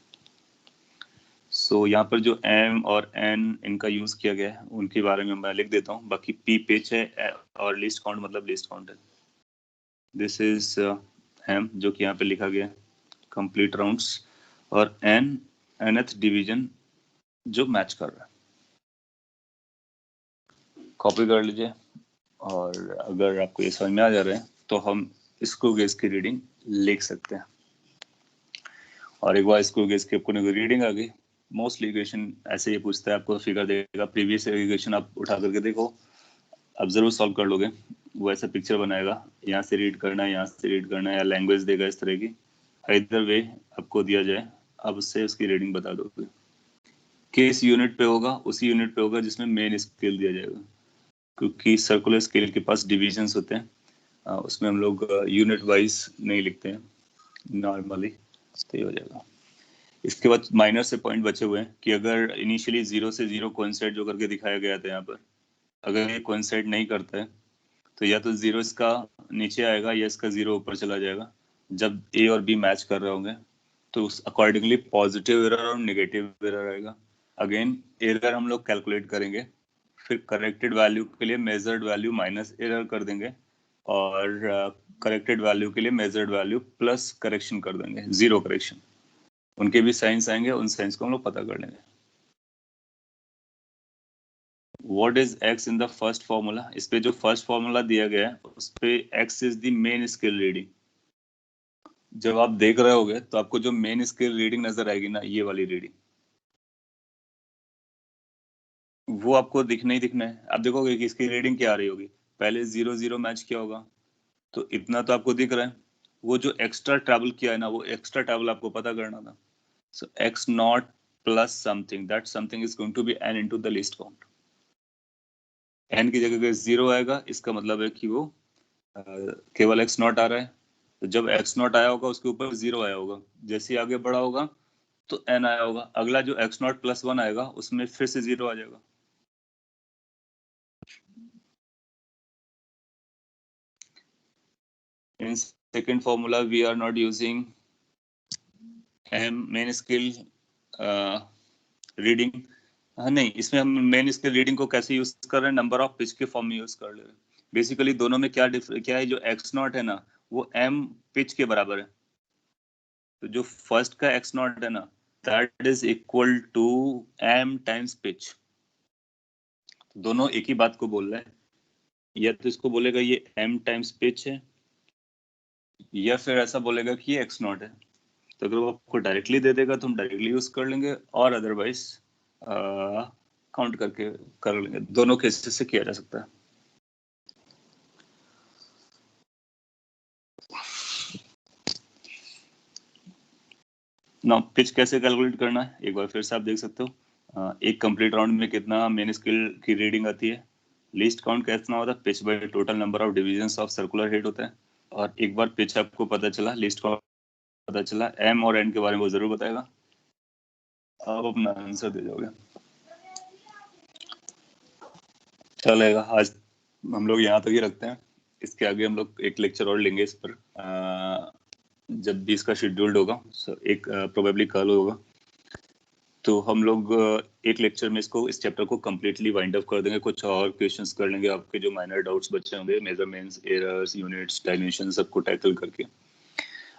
सो यहाँ पर जो m और n इनका यूज किया गया है उनके बारे में मैं लिख देता हूँ, बाकी p पिच है और लिस्ट काउंट मतलब लिस्ट काउंट है। दिस इज m जो कि यहाँ पे लिखा गया है कंप्लीट राउंड्स, और n nth डिवीजन जो मैच कर रहा है, कॉपी कर लीजिए। और अगर आपको ये समझ में आ जा रहा है तो हम स्क्रू गेज की रीडिंग लिख सकते हैं। और एक बार स्क्रू गेज की आपको रीडिंग आ गई, मोस्टली इक्वेशन ऐसे ही पूछता है, आपको फिगर देगा, प्रीवियस इक्वेशन आप उठा करके देखो, आप जरूर सॉल्व कर लोगे। वो ऐसा पिक्चर बनाएगा, यहाँ से रीड करना है, यहाँ से रीड करना है, या लैंग्वेज देगा इस तरह की, इधर वे आपको दिया जाए आप उससे उसकी रीडिंग बता दोगे। किस यूनिट पे होगा, उसी यूनिट पे होगा जिसमें मेन स्केल दिया जाएगा, क्योंकि सर्कुलर स्केल के पास डिविजन्स होते हैं, उसमें हम लोग यूनिट वाइज नहीं लिखते हैं नॉर्मली, तो ये हो जाएगा। इसके बाद माइनर से पॉइंट बचे हुए हैं कि अगर इनिशियली 0 से 0 कोइंसाइड जो करके दिखाया गया था यहाँ पर, अगर ये कोइंसाइड नहीं करता है तो या तो 0 इसका नीचे आएगा या इसका 0 ऊपर चला जाएगा। जब ए और बी मैच कर रहे होंगे तो उस अकॉर्डिंगली पॉजिटिव एरर और नेगेटिव एरर आएगा। अगेन एरर हम लोग कैलकुलेट करेंगे, फिर करेक्टेड वैल्यू के लिए मेजर्ड वैल्यू माइनस एरर कर देंगे, और करेक्टेड वैल्यू के लिए मेजर्ड वैल्यू प्लस करेक्शन कर देंगे, जीरो करेक्शन। उनके भी साइंस आएंगे, उन साइंस को हम लोग पता कर लेंगे। What is x in the first formula, इस पे जो फर्स्ट फॉर्मूला दिया गया है उस पे x is the main scale reading. जब आप देख रहे होगे तो आपको जो मेन स्केल रीडिंग नजर आएगी ना, ये वाली रीडिंग, वो आपको दिखना ही दिखना है। आप देखोगे कि इसकी रीडिंग क्या आ रही होगी, पहले 0 0 मैच किया होगा तो इतना तो आपको दिख रहा है, वो जो एक्स्ट्रा ट्रैवल किया है ना, वो एक्स्ट्रा ट्रैवल आपको पता करना था। So x naught plus something, that something is going to be n into the least count. n की जगह 0 आएगा, इसका मतलब है कि वो केवल x नॉट आ रहा है, तो जब x नॉट आया होगा उसके ऊपर 0 आया होगा, जैसे ही आगे बढ़ा होगा तो n आया होगा, अगला जो x नॉट प्लस 1 आएगा उसमें फिर से 0 आ जाएगा। In second formula we are not using main scale reading, हाँ नहीं, इसमें हम मेन स्केल रीडिंग को कैसे यूज कर रहे हैं, नंबर ऑफ पिच के फॉर्म में यूज कर ले रहे हैं। बेसिकली दोनों में क्या है, जो एक्स नॉट है ना वो एम पिच के बराबर है। तो जो फर्स्ट का एक्स नॉट है ना that is equal to M times pitch. दोनों एक ही बात को बोल रहे हैं, या तो इसको बोलेगा ये एम टाइम्स पिच है, या फिर ऐसा बोलेगा कि ये एक्स नॉट है। तो अगर वो आपको डायरेक्टली दे देगा तो हम डायरेक्टली यूज कर लेंगे, और अदरवाइज काउंट करके कर लेंगे। दोनों केसेस से किया जा सकता है। ना पिच कैसे कैलकुलेट करना है एक बार फिर से आप देख सकते हो। एक कंप्लीट राउंड में कितना मेन स्केल की रीडिंग आती है, लीस्ट काउंट कितना होता है, pitch bye total number of divisions of circular head होता है। और एक बार पिच आपको पता चला, लिस्ट काउंट पता चला, एम और एन के बारे में वो जरूर बताएगा, आप अपना आंसर दे जाओगे। चलेगा, आज हम लोग यहाँ तक ही रखते हैं। इसके आगे हम लोग एक लेक्चर और लेंगे इस पर, जब भी इसका शेड्यूल्ड होगा, एक प्रोबेबली कल होगा, तो हम लोग एक लेक्चर में इस चैप्टर को कम्प्लीटली वाइंड अप कर देंगे। कुछ और क्वेश्चंस कर लेंगे, आपके जो माइनर डाउट्स बचे होंगे, मेजरमेंट्स, एरर्स, यूनिट्स, डायमेंशन, सबको टैकल करके,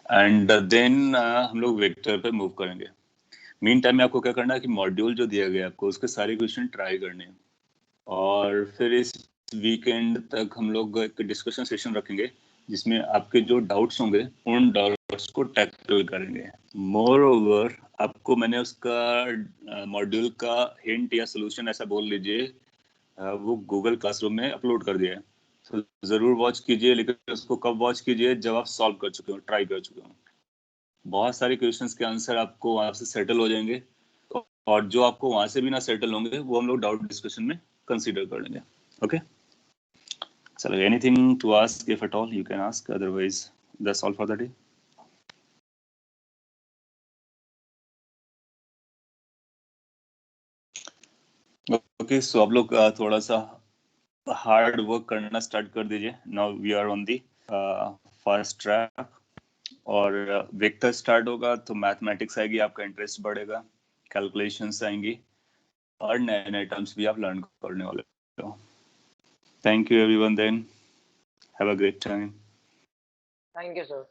एंड देन हम लोग वेक्टर पे मूव करेंगे। मीन टाइम में आपको क्या करना है कि मॉड्यूल जो दिया गया है आपको, उसके सारे क्वेश्चन ट्राई करने हैं, और फिर इस वीकेंड तक हम लोग एक डिस्कशन सेशन रखेंगे जिसमें आपके जो डाउट्स होंगे उन डाउट्स को टैकल करेंगे। मोर ओवर आपको मैंने उसका मॉड्यूल का हिंट या सोल्यूशन ऐसा बोल लीजिए, वो गूगल क्लासरूम में अपलोड कर दिया है, तो जरूर वॉच कीजिए। लेकिन उसको कब वॉच कीजिए, जब आप सॉल्व कर चुके हो, ट्राई कर चुके हो। बहुत सारे क्वेश्चंस के आंसर आपको वहां से सेटल हो जाएंगे, और जो आपको वहां से भी ना सेटल होंगे वो हम लोग डाउट डिस्कशन में कंसीडर कर लेंगे। ओके, चलो, anything to ask, if at all you can ask, otherwise that's all for the day. Okay, so आप लोग थोड़ा सा हार्ड वर्क करना स्टार्ट कर दीजिए। Now we are on the fast track, और वेक्टर स्टार्ट होगा तो मैथमेटिक्स आएगी, आपका इंटरेस्ट बढ़ेगा, कैलकुलेशंस आएंगी, और नए नए टर्म्स भी आप लर्न करने वाले हो। Thank you everyone, then have a great time. Thank you, sir.